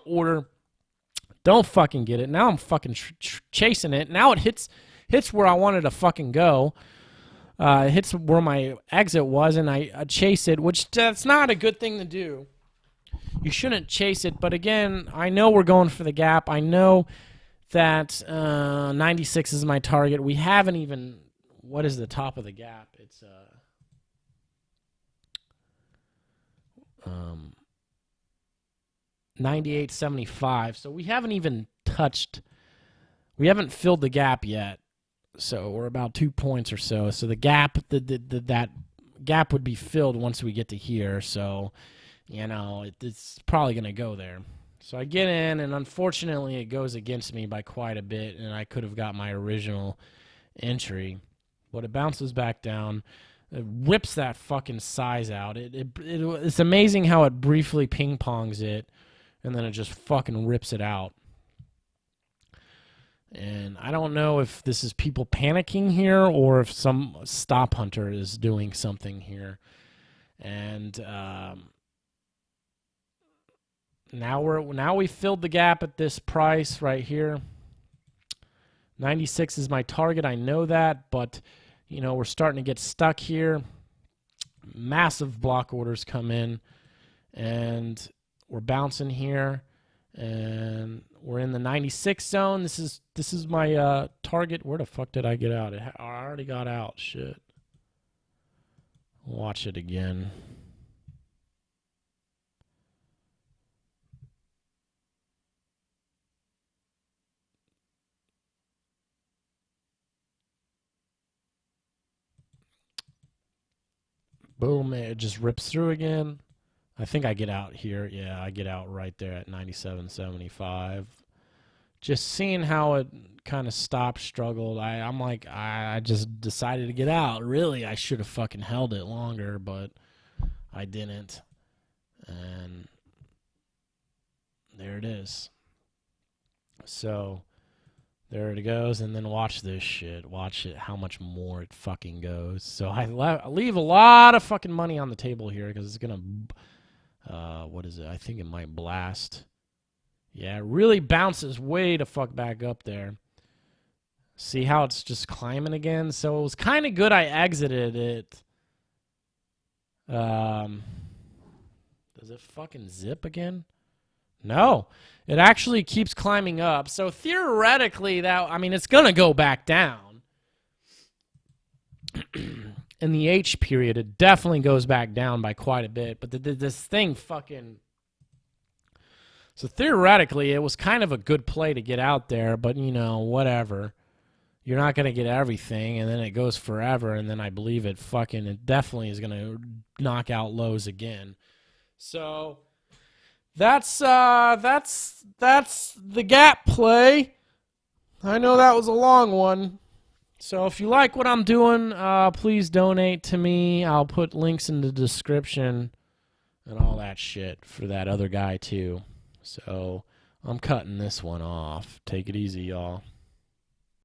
order. Don't fucking get it. Now I'm fucking chasing it. Now it hits where I wanted to fucking go. It hits where my exit was, and I chase it, which that's not a good thing to do. You shouldn't chase it, but again, I know we're going for the gap. I know that 96 is my target. We haven't even, what is the top of the gap? It's 98.75. So we haven't even we haven't filled the gap yet. So we're about 2 points or so. So the gap, that gap would be filled once we get to here. So, you know, it's probably going to go there. So I get in, and unfortunately it goes against me by quite a bit, and I could have got my original entry. But it bounces back down. It rips that fucking size out. It's amazing how it briefly ping-pongs it, and then it just fucking rips it out. And I don't know if this is people panicking here or if some stop hunter is doing something here. And now we filled the gap at this price right here. 96 is my target. I know that, but you know, we're starting to get stuck here. Massive block orders come in, and we're bouncing here, and we're in the 96 zone. This is my target. Where the fuck did I get out? I already got out. Shit. Watch it again. Boom, it just rips through again. I think I get out here. Yeah, I get out right there at 97.75. Just seeing how it kind of stopped, struggled. I'm like, I just decided to get out. Really, I should have fucking held it longer, but I didn't. And there it is. So there it goes, and then watch this shit. Watch it, how much more it fucking goes. So I leave a lot of fucking money on the table here because it's going to, what is it? I think it might blast. Yeah, it really bounces way the fuck back up there. See how it's just climbing again? So it was kind of good I exited it. Does it fucking zip again? No. It actually keeps climbing up. So theoretically, it's going to go back down. In the H period, it definitely goes back down by quite a bit. But this thing fucking... So theoretically, it was kind of a good play to get out there, but, whatever. You're not going to get everything, and then it goes forever, and then I believe it definitely is going to knock out lows again. So that's the gap play. I know that was a long one. So if you like what I'm doing, please donate to me. I'll put links in the description and all that shit for that other guy too. So I'm cutting this one off. Take it easy, y'all.